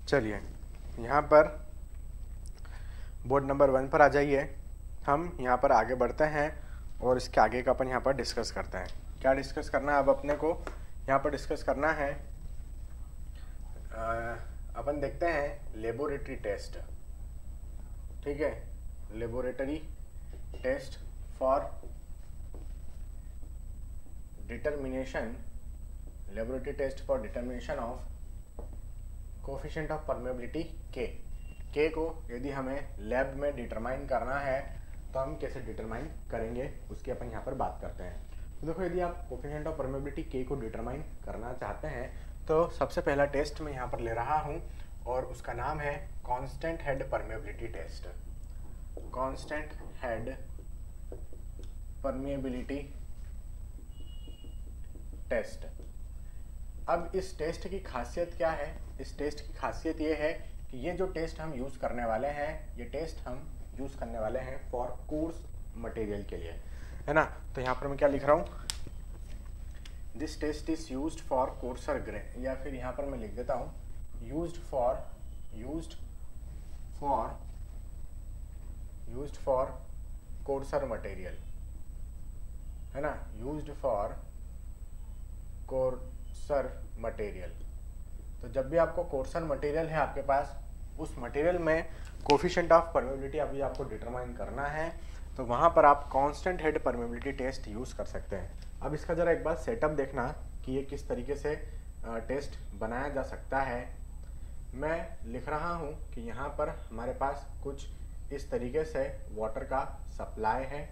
चलिए यहाँ पर बोर्ड नंबर 1 पर आ जाइए। हम यहाँ पर आगे बढ़ते हैं और इसके आगे का अपन यहाँ पर डिस्कस करते हैं। क्या डिस्कस करना है अब अपने को यहाँ पर डिस्कस करना है, अपन देखते हैं लेबोरेटरी टेस्ट। ठीक है, laboratory test for determination, laboratory test for determination of coefficient of permeability K को यदि हमें लैब में डिटरमाइन करना है तो हम कैसे डिटरमाइन करेंगे उसकी अपन यहाँ पर बात करते हैं। तो देखो, यदि आप कोफिशिएंट ऑफ परमेबिलिटी के को डिटरमाइन करना चाहते हैं तो सबसे पहला टेस्ट मैं यहाँ पर ले रहा हूँ और उसका नाम है constant head permeability test. Constant head permeability test. अब इस टेस्ट की खासियत क्या है? इस टेस्ट की खासियत ये है कि ये जो टेस्ट हम यूज़ करने वाले हैं, ये टेस्ट हम यूज़ करने वाले हैं फॉर कोर्स मटेरियल के लिए, है ना। तो यहाँ पर मैं क्या लिख रहा हूँ, this test is used for coarser grain, या फिर यहाँ पर मैं लिख देता हूँ यूज्ड फॉर कोर्सर मटेरियल, है ना, यूज्ड फॉर कोर्सर मटेरियल। तो जब भी आपको कोर्सर मटेरियल है आपके पास, उस मटेरियल में कोफिशिएंट ऑफ परमेबिलिटी अभी आपको डिटरमाइन करना है, तो वहाँ पर आप constant head permeability test use कर सकते हैं। अब इसका ज़रा एक बार सेटअप देखना कि ये किस तरीके से टेस्ट बनाया जा सकता है। मैं लिख रहा हूँ कि यहाँ पर हमारे पास कुछ इस तरीके से वाटर का सप्लाई है,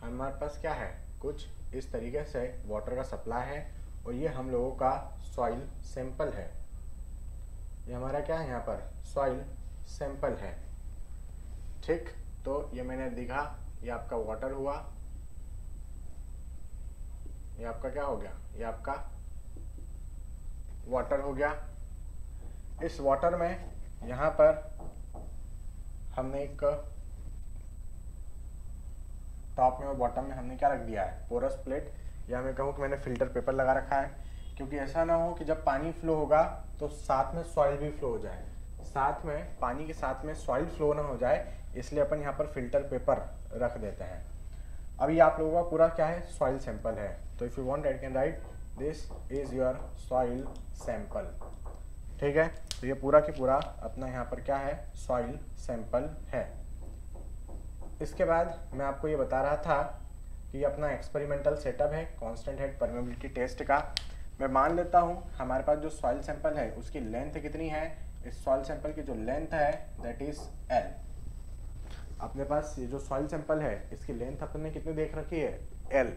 हमारे पास क्या है, कुछ इस तरीके से वाटर का सप्लाई है, और ये हम लोगों का सॉइल सैंपल है। ये हमारा क्या है, यहाँ पर सॉइल सैंपल है। ठीक, तो ये मैंने दिखा, ये आपका वाटर हुआ, ये आपका क्या हो गया, ये आपका वाटर हो गया। इस वाटर में यहाँ पर हमने एक टॉप में और बॉटम में हमने क्या रख दिया है, पोरस प्लेट, या मैं कहूँ कि मैंने फिल्टर पेपर लगा रखा है, क्योंकि ऐसा ना हो कि जब पानी फ्लो होगा तो साथ में सॉइल भी फ्लो हो जाए, साथ में पानी के साथ में सॉइल फ्लो ना हो जाए, इसलिए अपन यहाँ पर फिल्टर पेपर रख देते हैं। अब ये आप लोगों का पूरा क्या है, सॉइल सैंपल है। तो if you want I can write this is your soil sample. ठीक है, तो ये पूरा की पूरा अपना यहाँ पर क्या है, सॉइल सैंपल है। इसके बाद मैं आपको ये बता रहा था कि अपना एक्सपेरिमेंटल सेटअप है कांस्टेंट हेड परमेबिलिटी टेस्ट का। मैं मान लेता हूँ हमारे पास जो सॉइल सैंपल है उसकी लेंथ कितनी है, इस सॉइल सैंपल की जो लेंथ है दैट इज L। अपने पास ये जो सॉइल सैंपल है इसकी लेंथ अपने कितनी देख रखी है, L।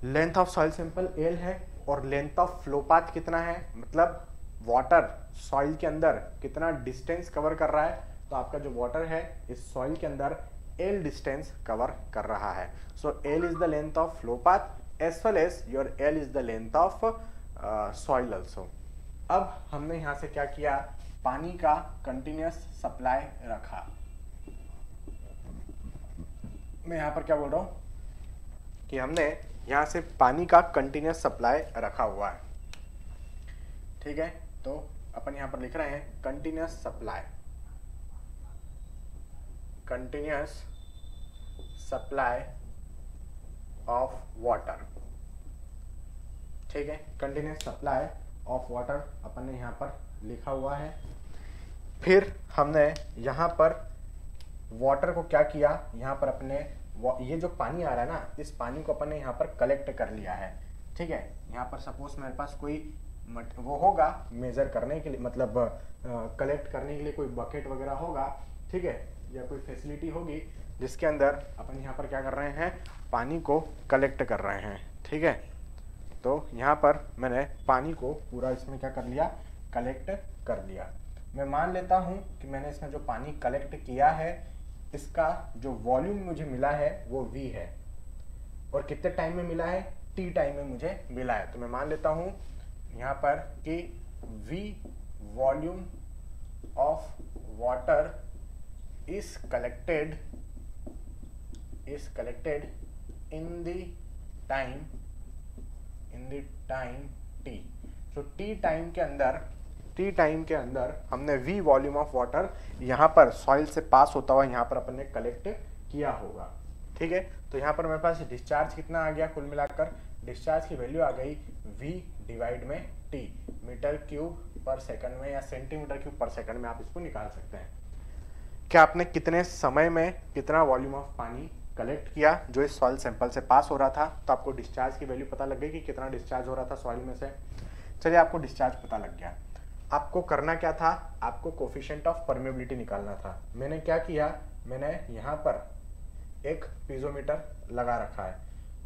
Length of soil sample L है, और लेंथ ऑफ फ्लो पाथ कितना है, मतलब वाटर सॉइल के अंदर कितना डिस्टेंस कवर कर रहा है, तो आपका जो वाटर है इस सॉइल के अंदर L डिस्टेंस कवर कर रहा है। So L is the length of flow path as well as your L is the length of soil also. अब हमने यहाँ से क्या किया, पानी का कंटिन्यूस सप्लाई रखा। मैं यहाँ पर क्या बोल रहा हूँ कि हमने यहाँ से पानी का कंटिन्यूस सप्लाई रखा हुआ है। ठीक है, तो अपन यहाँ पर लिख रहे हैं continuous supply, continuous supply of water. ठीक है, कंटिन्यूस सप्लाई ऑफ वाटर अपन ने यहाँ पर लिखा हुआ है। फिर हमने यहाँ पर वाटर को क्या किया, यहाँ पर अपने ये जो पानी आ रहा है ना, इस पानी को अपन ने यहाँ पर कलेक्ट कर लिया है। ठीक है, यहाँ पर सपोज मेरे पास कोई वो होगा मेजर करने के लिए, मतलब कलेक्ट करने के लिए कोई बकेट वगैरह होगा, ठीक है, या कोई फैसिलिटी होगी जिसके अंदर अपन यहाँ पर क्या कर रहे हैं, पानी को कलेक्ट कर रहे हैं। ठीक है, तो यहाँ पर मैंने पानी को पूरा इसमें क्या कर लिया, कलेक्ट कर लिया। मैं मान लेता हूँ कि मैंने इसमें जो पानी कलेक्ट किया है इसका जो वॉल्यूम मुझे मिला है वो V है, और कितने टाइम में मिला है, T टाइम में मुझे मिला है। तो मैं मान लेता हूँ यहाँ पर कि V volume of water is collected in the time T। तो T टाइम के अंदर टी टाइम के अंदर हमने वी वॉल्यूम ऑफ वाटर यहाँ पर सॉइल से पास होता हुआ यहाँ पर अपन ने कलेक्ट किया होगा। ठीक है, तो यहाँ पर मेरे पास डिस्चार्ज कितना आ गया, कुल मिलाकर डिस्चार्ज की वैल्यू आ गई V डिवाइड में T, मीटर क्यूब पर सेकंड में या सेंटीमीटर क्यूब पर सेकंड में आप इसको निकाल सकते हैं। क्या आपने कितने समय में कितना वॉल्यूम ऑफ पानी कलेक्ट किया जो इस सॉइल सैंपल से पास हो रहा था, तो आपको डिस्चार्ज की वैल्यू पता लग गई कि कितना डिस्चार्ज हो रहा था सॉइल में से। चलिए, आपको डिस्चार्ज पता लग गया। आपको करना क्या था, आपको कोफिशिएंट ऑफ परमेबिलिटी निकालना था। मैंने क्या किया, मैंने यहाँ पर एक पीजोमीटर लगा रखा है।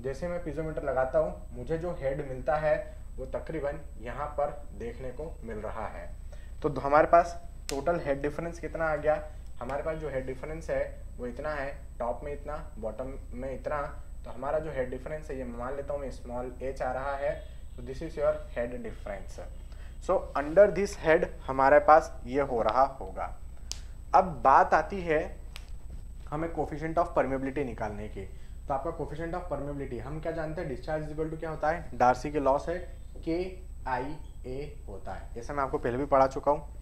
जैसे मैं पीजोमीटर लगाता हूँ मुझे जो हेड मिलता है वो तकरीबन यहाँ पर देखने को मिल रहा है। तो हमारे पास टोटल हेड डिफरेंस कितना आ गया, हमारे पास जो हेड डिफरेंस है वो इतना है, टॉप में इतना, बॉटम में इतना। तो हमारा जो हेड डिफरेंस है ये मान लेता हूँ मैं स्मॉल h आ रहा है। तो this is your head difference. So under this head हमारे पास ये हो रहा होगा। अब बात आती है हमें कोफिशिएंट ऑफ परमेबिलिटी निकालने की। तो आपका कोफिशिएंट ऑफ परमेबिलिटी हम क्या जानते हैं, डिस्चार्ज इक्वल टू क्या होता है, डार्सी के लॉ से KIA होता है। जैसे मैं आपको पहले भी पढ़ा चुका हूँ।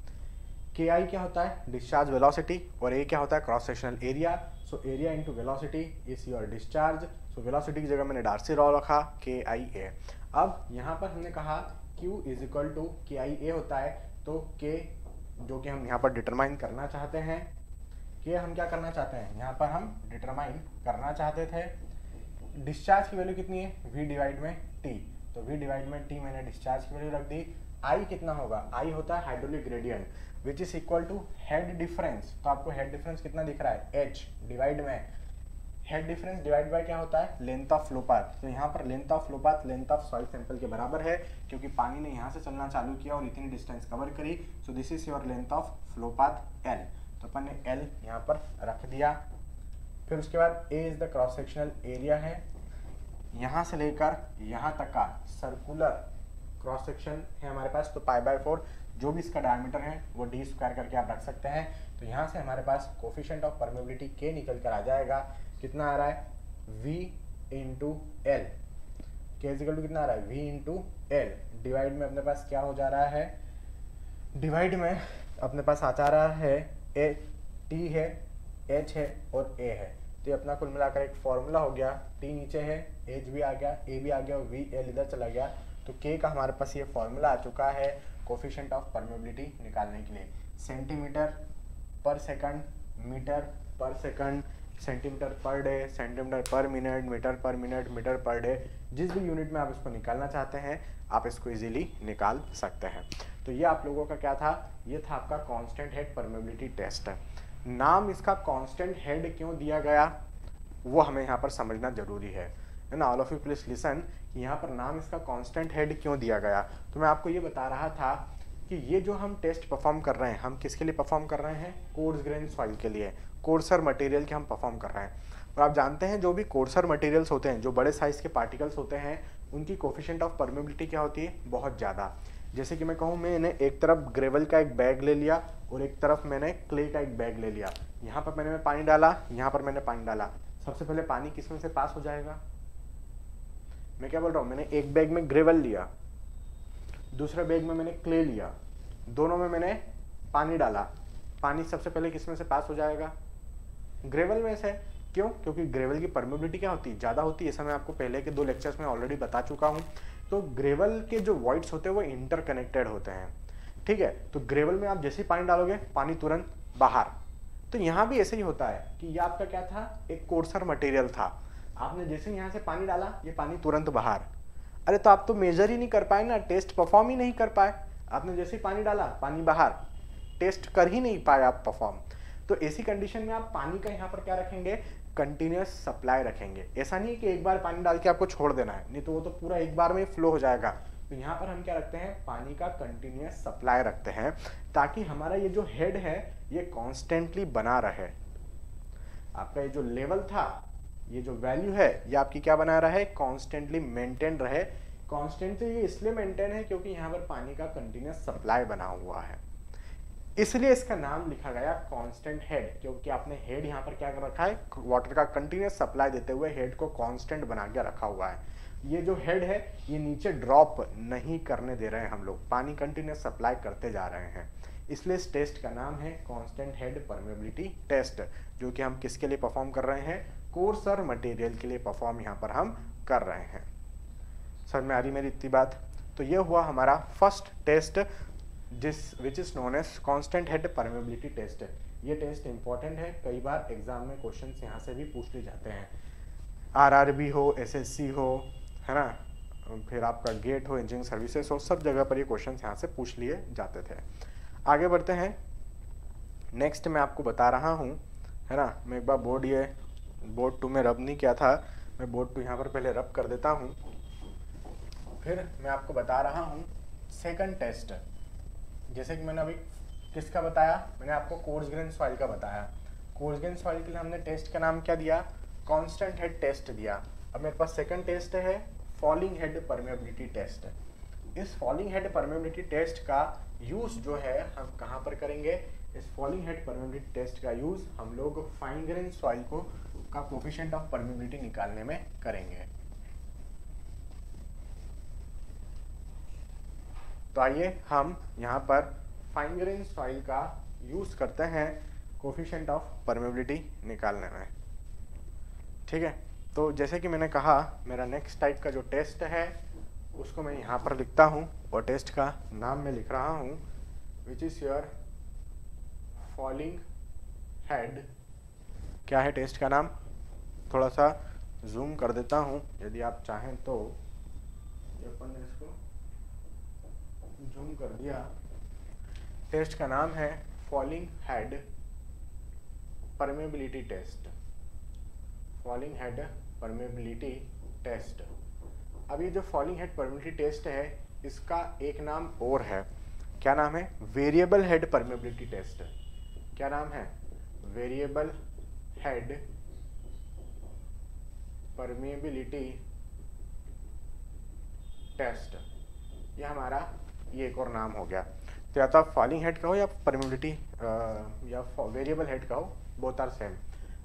KI क्या होता है, डिस्चार्ज वेलोसिटी, और A क्या होता है, cross sectional area. So area into velocity is your discharge. So velocity की जगह मैंने डार्सी लॉ रखा KIA। अब यहाँ पर हमने कहा Q is equal to KIA होता है। तो K जो कि हम यहाँ पर डिटरमाइन करना चाहते हैं, K हम क्या करना चाहते हैं, यहाँ पर हम डिटरमाइन करना चाहते थे डिस्चार्ज की वैल्यू कितनी है, V डिवाइड में T। तो V डिवाइड में T मैंने डिस्चार्ज की वैल्यू रख दी। I कितना होगा, I होता है hydraulic gradient which is equal to head difference. तो आपको हेड डिफरेंस कितना दिख रहा है, H डिवाइड में हेड डिफरेंस डिवाइड बाय क्या होता है, लेंथ ऑफ फ्लो पाथ। तो यहाँ पर length of flow path length of soil sample के बराबर है, क्योंकि पानी ने यहाँ से चलना चालू किया और इतनी डिस्टेंस कवर करी। So this is your length of flow path L। तो अपन ने L यहाँ पर रख दिया। फिर उसके बाद A is the cross sectional area है, यहाँ से लेकर यहाँ तक का सर्कुलर क्रॉस सेक्शन है हमारे पास। तो π/4 जो भी इसका डायमीटर है वो d स्क्वायर करके आप रख सकते हैं। तो यहाँ से हमारे पास कोफिशिएंट ऑफ परमेबिलिटी K निकल कर आ जाएगा। कितना आ रहा है, V into L। K equal to कितना आ रहा है, V इंटू L डिवाइड में अपने पास क्या हो जा रहा है, डिवाइड में अपने पास आ जा रहा है T है, H है और A है। तो ये अपना कुल मिलाकर एक फॉर्मूला हो गया। T नीचे है, H भी आ गया, A भी आ गया और VL इधर चला गया। तो K का हमारे पास ये फॉर्मूला आ चुका है कोफिशिएंट ऑफ परमेबिलिटी निकालने के लिए। Centimetre per second, metre per second, centimetre per day, centimetre per minute, metre per minute, metre per day, जिस भी यूनिट में आप इसको निकालना चाहते हैं आप इसको इजीली निकाल सकते हैं। तो ये आप लोगों का क्या था, ये था आपका कांस्टेंट हेड परमेबिलिटी टेस्ट। नाम इसका कांस्टेंट हेड क्यों दिया गया वो हमें यहाँ पर समझना जरूरी है ना। All of you please listen, यहाँ पर नाम इसका कांस्टेंट हेड क्यों दिया गया। तो मैं आपको ये बता रहा था कि ये जो हम टेस्ट परफॉर्म कर रहे हैं, हम किसके लिए परफॉर्म कर रहे हैं, कोर्स ग्रेन सॉइल के लिए, कोर्सर मटेरियल के हम परफॉर्म कर रहे हैं। और आप जानते हैं जो भी कोर्सर मटेरियल्स होते हैं, जो बड़े साइज के पार्टिकल्स होते हैं, उनकी कोफिशिएंट ऑफ परमेबिलिटी क्या होती है, बहुत ज़्यादा। जैसे कि मैं कहूँ, मैंने एक तरफ ग्रेवल का एक बैग ले लिया और एक तरफ मैंने क्ले का एक बैग ले लिया। यहाँ पर मैंने पानी डाला, यहाँ पर मैंने पानी डाला। सबसे पहले पानी किसमें से पास हो जाएगा, मैं क्या बोल रहा हूँ, मैंने एक बैग में ग्रेवल लिया, दूसरे बैग में मैंने क्ले लिया, दोनों में मैंने पानी डाला। पानी सबसे पहले किसमें से पास हो जाएगा, ग्रेवल में से। क्यों, क्योंकि ग्रेवल की परमेबिलिटी क्या होती है, ज़्यादा होती है। ऐसा मैं आपको पहले के 2 लेक्चर्स में ऑलरेडी बता चुका हूँ। तो ग्रेवल के जो वॉइड्स होते हैं वो इंटरकनेक्टेड होते हैं, ठीक है। तो ग्रेवल में आप जैसे ही पानी डालोगे पानी तुरंत बाहर। तो यहाँ भी ऐसे ही होता है कि ये आपका क्या था, एक कोर्सर मटेरियल था। आपने जैसे यहाँ से पानी डाला ये पानी तुरंत बाहर। अरे तो आप तो मेजर ही नहीं कर पाए ना, टेस्ट परफॉर्म ही नहीं कर पाए। आपने जैसे ही पानी डाला पानी बाहर, टेस्ट कर ही नहीं पाए आप परफॉर्म। तो ऐसी कंडीशन में आप पानी का यहाँ पर क्या रखेंगे, कंटिन्यूस सप्लाई रखेंगे। ऐसा नहीं है कि एक बार पानी डाल के आपको छोड़ देना है, नहीं तो वो तो पूरा एक बार में फ्लो हो जाएगा। तो यहाँ पर हम क्या रखते हैं, पानी का कंटिन्यूस सप्लाई रखते हैं, ताकि हमारा ये जो हेड है ये कॉन्स्टेंटली बना रहे। आपका ये जो लेवल था, ये जो वैल्यू है, ये आपकी क्या बना रहा है, कॉन्स्टेंटली मेंटेन रहे। कॉन्स्टेंट तो ये इसलिए मेंटेन है क्योंकि यहाँ पर पानी का कंटिन्यूस सप्लाई बना हुआ है। इसलिए इसका नाम लिखा गया कांस्टेंट हेड, क्योंकि आपने हेड यहाँ पर क्या कर रखा है, वाटर का कंटिन्यूस सप्लाई देते हुए हेड को कांस्टेंट बना के रखा हुआ है। ये जो हेड है ये नीचे ड्रॉप नहीं करने दे रहे हैं, हम लोग पानी कंटिन्यूस सप्लाई करते जा रहे हैं, इसलिए इस टेस्ट का नाम है कांस्टेंट हेड परमेबिलिटी टेस्ट, जो कि हम किसके लिए परफॉर्म कर रहे हैं, कोर्सर मटेरियल के लिए परफॉर्म यहाँ पर हम कर रहे हैं। समझ में आ रही मेरी इतनी बात? तो ये हुआ हमारा first test which is known as constant head permeability test. ये टेस्ट इंपॉर्टेंट है, कई बार एग्जाम में क्वेश्चंस यहाँ से भी पूछ लिए जाते हैं, आरआरबी हो, एसएससी हो, है ना, फिर आपका गेट हो, इंजीनियरिंग सर्विसेज हो, सब जगह पर ये क्वेश्चंस यहाँ से पूछ लिए जाते थे। आगे बढ़ते हैं। नेक्स्ट मैं आपको बता रहा हूँ, है ना, मैं एक बार बोर्ड 2 में रब नहीं किया था, मैं बोर्ड 2 यहाँ पर पहले रब कर देता हूँ, फिर मैं आपको बता रहा हूँ सेकंड टेस्ट। जैसे कि मैंने अभी किसका बताया, मैंने आपको कोर्स ग्रेन सॉइल का बताया। कोर्स ग्रेन सॉइल के लिए हमने टेस्ट का नाम क्या दिया, कांस्टेंट हेड टेस्ट दिया। अब मेरे पास सेकंड टेस्ट है फॉलिंग हेड परमेबिलिटी टेस्ट। इस फॉलिंग हेड परमेबिलिटी टेस्ट का यूज जो है हम कहाँ पर करेंगे, इस फॉलिंग हेड परमेबिलिटी टेस्ट का यूज हम लोग फाइन ग्रेन सॉइल को का कोफिशिएंट ऑफ परमेबिलिटी निकालने में करेंगे। तो आइए हम यहाँ पर फाइन ग्रेन सॉइल का यूज करते हैं कोफिशिएंट ऑफ परमेबिलिटी निकालने में। ठीक है, तो जैसे कि मैंने कहा मेरा नेक्स्ट टाइप का जो टेस्ट है उसको मैं यहाँ पर लिखता हूँ, और टेस्ट का नाम मैं लिख रहा हूँ which is your falling head. क्या है टेस्ट का नाम, थोड़ा सा जूम कर देता हूँ यदि आप चाहें तो, अपन ने इसको जूम कर दिया। टेस्ट का नाम है falling head permeability test, falling head permeability test. अब ये जो फॉलिंग हेड परमेबिलिटी टेस्ट है इसका एक नाम और है, क्या नाम है, वेरिएबल हेड परमेबिलिटी टेस्ट। क्या नाम है, वेरिएबल हेड परमेबिलिटी टेस्ट। ये हमारा ये एक और नाम हो गया। तो या तो आप फॉलिंग हेड का हो या परमेबिलिटी या वेरिएबल हेड का हो, बोथ आर सेम।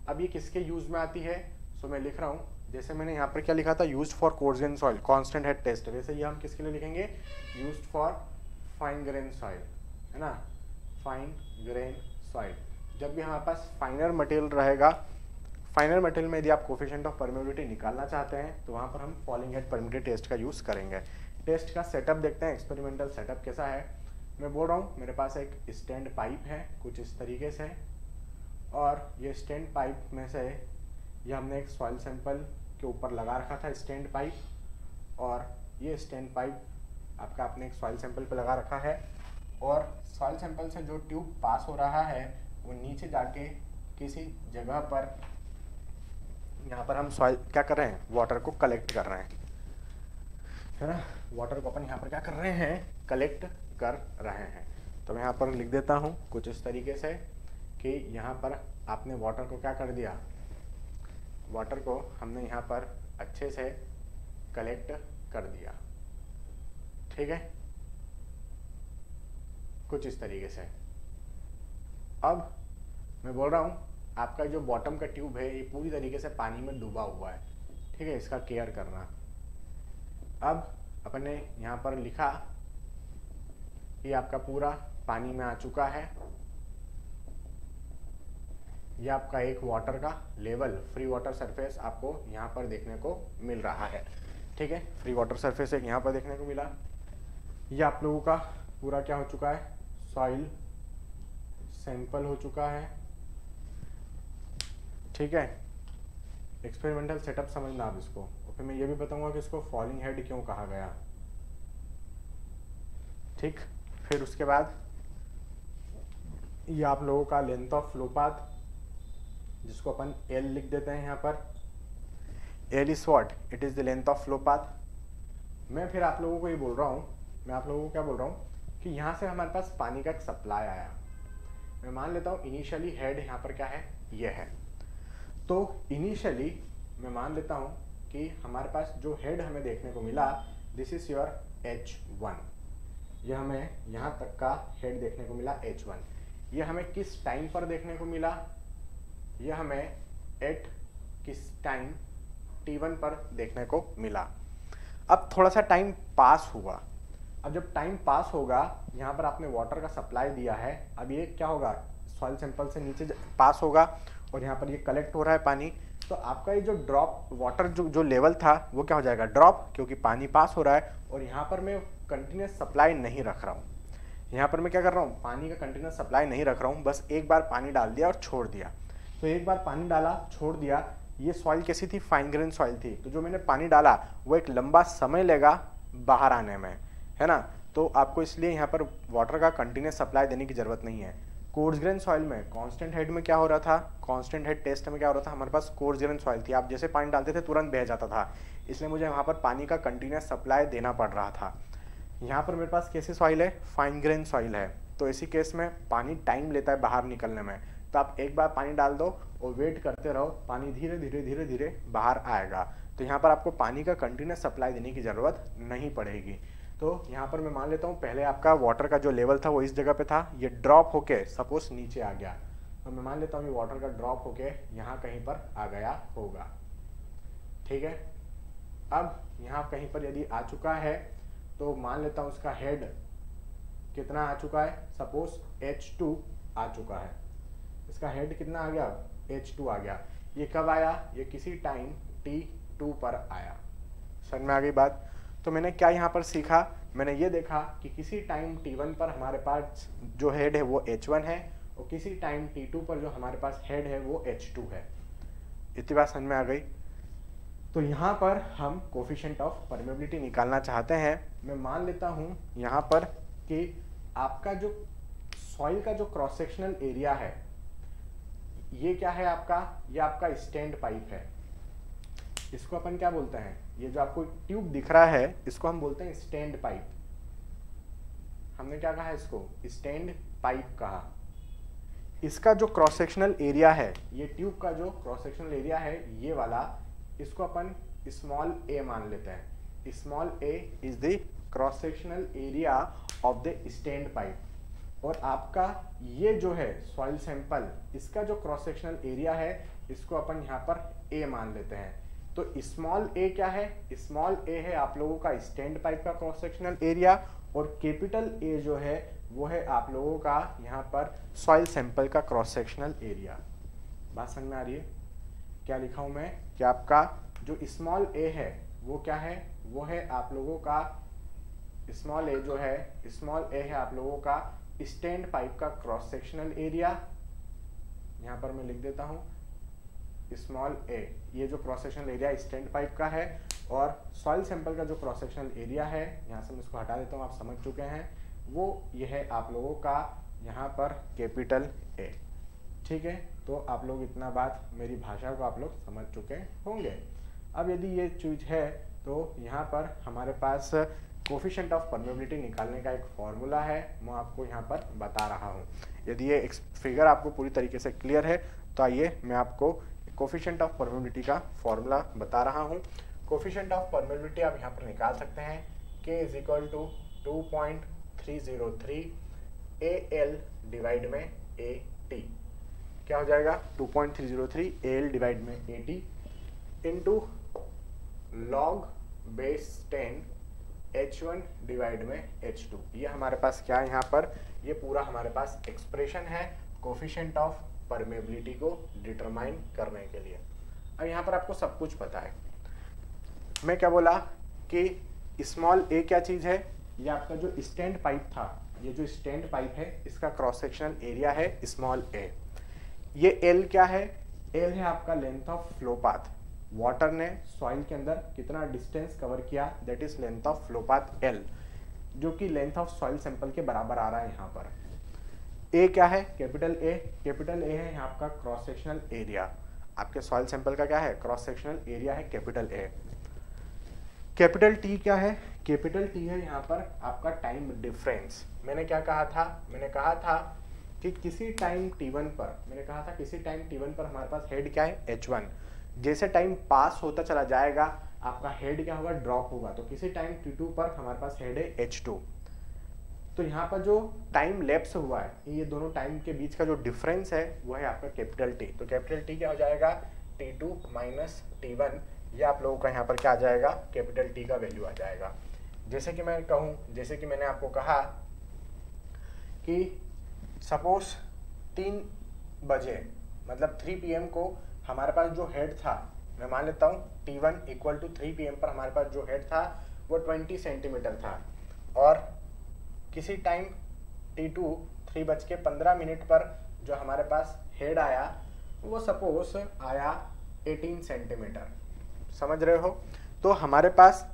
अब ये किसके यूज में आती है, सो मैं लिख रहा हूँ, जैसे मैंने यहाँ पर क्या लिखा था, use for coarse grain soil constant head test, वैसे ये हम किसके लिए लिखेंगे, use for fine grain soil, है ना, फाइन ग्रेन सॉइल। जब भी हमारे पास फाइनर मटेरियल रहेगा, फाइनर मटेरियल में यदि आप कोफिशिएंट ऑफ परमेबिलिटी निकालना चाहते हैं तो वहाँ पर हम फॉलिंग हेड परमेबिलिटी टेस्ट का यूज़ करेंगे। टेस्ट का सेटअप देखते हैं, एक्सपेरिमेंटल सेटअप कैसा है। मैं बोल रहा हूँ मेरे पास एक स्टैंड पाइप है कुछ इस तरीके से, और ये स्टैंड पाइप में से ये हमने एक सॉइल सैंपल के ऊपर लगा रखा था स्टैंड पाइप, और ये स्टैंड पाइप आपका आपने एक सॉइल सैंपल पे लगा रखा है, और सॉइल सैंपल से जो ट्यूब पास हो रहा है वो नीचे जाके किसी जगह पर, यहाँ पर हम सॉइल क्या कर रहे हैं, वाटर को कलेक्ट कर रहे हैं, है ना, वाटर को अपन यहाँ पर क्या कर रहे हैं, कलेक्ट कर रहे हैं। तो मैं यहाँ पर लिख देता हूँ कुछ इस तरीके से कि यहाँ पर आपने वाटर को क्या कर दिया, वाटर को हमने यहाँ पर अच्छे से कलेक्ट कर दिया। ठीक है, कुछ इस तरीके से। अब मैं बोल रहा हूँ आपका जो बॉटम का ट्यूब है ये पूरी तरीके से पानी में डूबा हुआ है, ठीक है, इसका केयर करना। अब अपन ने यहाँ पर लिखा ये आपका पूरा पानी में आ चुका है, ये आपका एक वाटर का लेवल, फ्री वाटर सरफेस आपको यहाँ पर देखने को मिल रहा है। ठीक है, फ्री वाटर सरफेस एक यहाँ पर देखने को मिला। ये आप लोगों का पूरा क्या हो चुका है, सॉइल सैंपल हो चुका है। ठीक है, एक्सपेरिमेंटल सेटअप समझना आप इसको, और फिर मैं ये भी बताऊंगा कि इसको फॉलिंग हेड क्यों कहा गया। ठीक, फिर उसके बाद ये आप लोगों का लेंथ ऑफ फ्लो पाथ, जिसको अपन एल लिख देते हैं यहाँ पर। L is what, it is the length of flow path. मैं फिर आप लोगों को ये बोल रहा हूँ, मैं आप लोगों को क्या बोल रहा हूँ कि यहाँ से हमारे पास पानी का एक सप्लाई आया। मैं मान लेता हूँ इनिशियली हेड यहाँ पर क्या है, ये है। तो इनिशियली मैं मान लेता हूँ कि हमारे पास जो हेड हमें देखने को मिला, दिस इज योर H1। ये हमें यहाँ तक का हेड देखने को मिला H1। ये हमें किस टाइम पर देखने को मिला, ये हमें एट किस टाइम T1 पर देखने को मिला। अब थोड़ा सा टाइम पास हुआ, अब जब टाइम पास होगा, यहाँ पर आपने वाटर का सप्लाई दिया है, अब ये क्या होगा, सॉइल सैंपल से नीचे पास होगा और यहाँ पर ये कलेक्ट हो रहा है पानी, तो आपका ये जो ड्रॉप वाटर जो लेवल था वो क्या हो जाएगा, ड्रॉप, क्योंकि पानी पास हो रहा है। और यहाँ पर मैं कंटिन्यूस सप्लाई नहीं रख रहा हूँ, यहाँ पर मैं क्या कर रहा हूँ, पानी का कंटिन्यूस सप्लाई नहीं रख रहा हूँ, बस एक बार पानी डाल दिया और छोड़ दिया। तो एक बार पानी डाला छोड़ दिया, ये सॉइल कैसी थी, फाइन ग्रेन सॉइल थी, तो जो मैंने पानी डाला वो एक लंबा समय लेगा बाहर आने में, है ना। तो आपको इसलिए यहाँ पर वाटर का कंटिन्यूस सप्लाई देने की जरूरत नहीं है। कोर्स ग्रेन सॉइल में कांस्टेंट हेड में क्या हो रहा था, कांस्टेंट हेड टेस्ट में क्या हो रहा था, हमारे पास कोर्स ग्रेन सॉइल थी, आप जैसे पानी डालते थे तुरंत बह जाता था, इसलिए मुझे वहाँ पर पानी का कंटिन्यूस सप्लाई देना पड़ रहा था। यहाँ पर मेरे पास कैसी सॉइल है, फाइन ग्रेन सॉइल है, तो इसी केस में पानी टाइम लेता है बाहर निकलने में, तो आप एक बार पानी डाल दो और वेट करते रहो, पानी धीरे धीरे धीरे धीरे बाहर आएगा। तो यहाँ पर आपको पानी का कंटिन्यूस सप्लाई देने की ज़रूरत नहीं पड़ेगी। तो यहाँ पर मैं मान लेता हूँ पहले आपका वाटर का जो लेवल था वो इस जगह पे था, ये ड्रॉप होके सपोज नीचे आ गया, तो मैं मान लेता हूँ ये वाटर का ड्रॉप होके यहाँ कहीं पर आ गया होगा, ठीक है। अब यहाँ कहीं पर यदि आ चुका है तो मान लेता हूँ उसका हेड कितना आ चुका है, सपोज H2 आ चुका है, इसका हेड कितना आ गया, H2 आ गया। ये कब आया, ये किसी टाइम T2 पर आया। समझ में आ गई बात। तो मैंने क्या यहाँ पर सीखा, मैंने ये देखा कि किसी टाइम T1 पर हमारे पास जो हेड है वो H1 है और किसी टाइम T2 पर जो हमारे पास हेड है वो H2 है। इतनी बात समझ में आ गई। तो यहाँ पर हम कोफिशिएंट ऑफ परमेबिलिटी निकालना चाहते हैं। मैं मान लेता हूँ यहाँ पर कि आपका जो सॉइल का जो क्रॉस सेक्शनल एरिया है ये क्या है आपका, ये आपका स्टैंड पाइप है, इसको अपन क्या बोलते हैं, ये जो आपको ट्यूब दिख रहा है इसको हम बोलते हैं स्टैंड पाइप। हमने क्या कहा इसको, स्टैंड पाइप कहा। इसका जो क्रॉस सेक्शनल एरिया है, ये ट्यूब का जो क्रॉस सेक्शनल एरिया है ये वाला, इसको अपन स्मॉल a मान लेते हैं। Small a is the cross sectional area of the stand pipe. और आपका ये जो है सॉइल सैंपल, इसका जो क्रॉस सेक्शनल एरिया है इसको अपन यहाँ पर a मान लेते हैं। तो स्मॉल a क्या है, स्मॉल a है आप लोगों का स्टैंड पाइप का क्रॉस सेक्शनल एरिया और कैपिटल A जो है वो है आप लोगों का यहाँ पर सॉइल सैंपल का क्रॉस सेक्शनल एरिया। बात समझ में आ रही है। क्या लिखा हूँ मैं कि आपका जो स्मॉल a है वो क्या है, वो है आप लोगों का स्मॉल a जो है, स्मॉल a है आप लोगों का स्टैंड पाइप का क्रॉस सेक्शनल एरिया। यहाँ पर मैं लिख देता हूँ स्मॉल a, ये जो cross sectional area stand pipe का है और सॉइल सैंपल का जो क्रॉस सेक्शनल एरिया है, यहाँ से मैं इसको हटा देता हूँ, आप समझ चुके हैं, वो ये है आप लोगों का यहाँ पर कैपिटल A। ठीक है, तो आप लोग इतना बात, मेरी भाषा को आप लोग समझ चुके होंगे। अब यदि ये चीज है तो यहाँ पर हमारे पास कोफिशिएंट ऑफ परमेबिलिटी निकालने का एक फॉर्मूला है, मैं आपको यहाँ पर बता रहा हूँ। यदि ये फिगर आपको पूरी तरीके से क्लियर है तो आइए मैं आपको कोफिशिएंट ऑफ परमेबिलिटी का फॉर्मूला बता रहा हूँ। कोफिशिएंट ऑफ परमेबिलिटी आप यहाँ पर निकाल सकते हैं, K is equal to 2.303 AL divide में AT। क्या हो जाएगा, 2.303 AL डिवाइड में AT into log base 10 H1 divide में H2। ये हमारे पास क्या है यहाँ पर, ये पूरा हमारे पास एक्सप्रेशन है कोफिशिएंट ऑफ परमेबिलिटी को डिटरमाइन करने के लिए। अब यहाँ पर आपको सब कुछ पता है। मैं क्या बोला कि स्मॉल a क्या चीज़ है, ये आपका जो स्टैंड पाइप था, ये जो स्टैंड पाइप है इसका क्रॉस सेक्शनल एरिया है स्मॉल a। ये L क्या है, L है आपका length of flow path. Water ने सॉइल के अंदर कितना डिस्टेंस कवर किया, that is length of flow path L, जो कि लेंथ ऑफ सॉइल सैंपल के बराबर आ रहा है यहाँ पर। A क्या है, कैपिटल A, कैपिटल A है यहाँ आपका क्रॉस सेक्शनल एरिया। आपके सॉइल सैंपल का क्या है, क्रॉस सेक्शनल एरिया है कैपिटल A। कैपिटल T क्या है, कैपिटल T है यहाँ पर आपका टाइम डिफरेंस। मैंने क्या कहा था, मैंने कहा था कि किसी टाइम T1 पर, मैंने कहा था किसी टाइम T1 पर हमारे पास हेड क्या है, H1। जैसे टाइम पास होता चला जाएगा आपका हेड क्या होगा, ड्रॉप होगा। तो किसी टाइम T2 पर हमारे पास हेड है H2। तो यहाँ पर जो टाइम लैप्स हुआ है, ये दोनों टाइम के बीच का जो डिफरेंस है वो है आपका कैपिटल टी। तो कैपिटल टी क्या हो जाएगा, T2 माइनस T1, ये आप लोगों का यहाँ पर क्या आ जाएगा, कैपिटल टी का वैल्यू आ जाएगा। जैसे कि मैं कहूँ, जैसे कि मैंने आपको कहा कि सपोज 3 बजे मतलब 3 PM को हमारे पास जो हेड था, मैं मान लेता हूँ T1 इक्वल टू 3 PM पर हमारे पास जो हेड था वो 20 सेंटीमीटर था, और किसी टाइम T2 3:15 पर जो हमारे पास हेड आया वो सपोज आया 18 सेंटीमीटर, समझ रहे हो। तो हमारे पास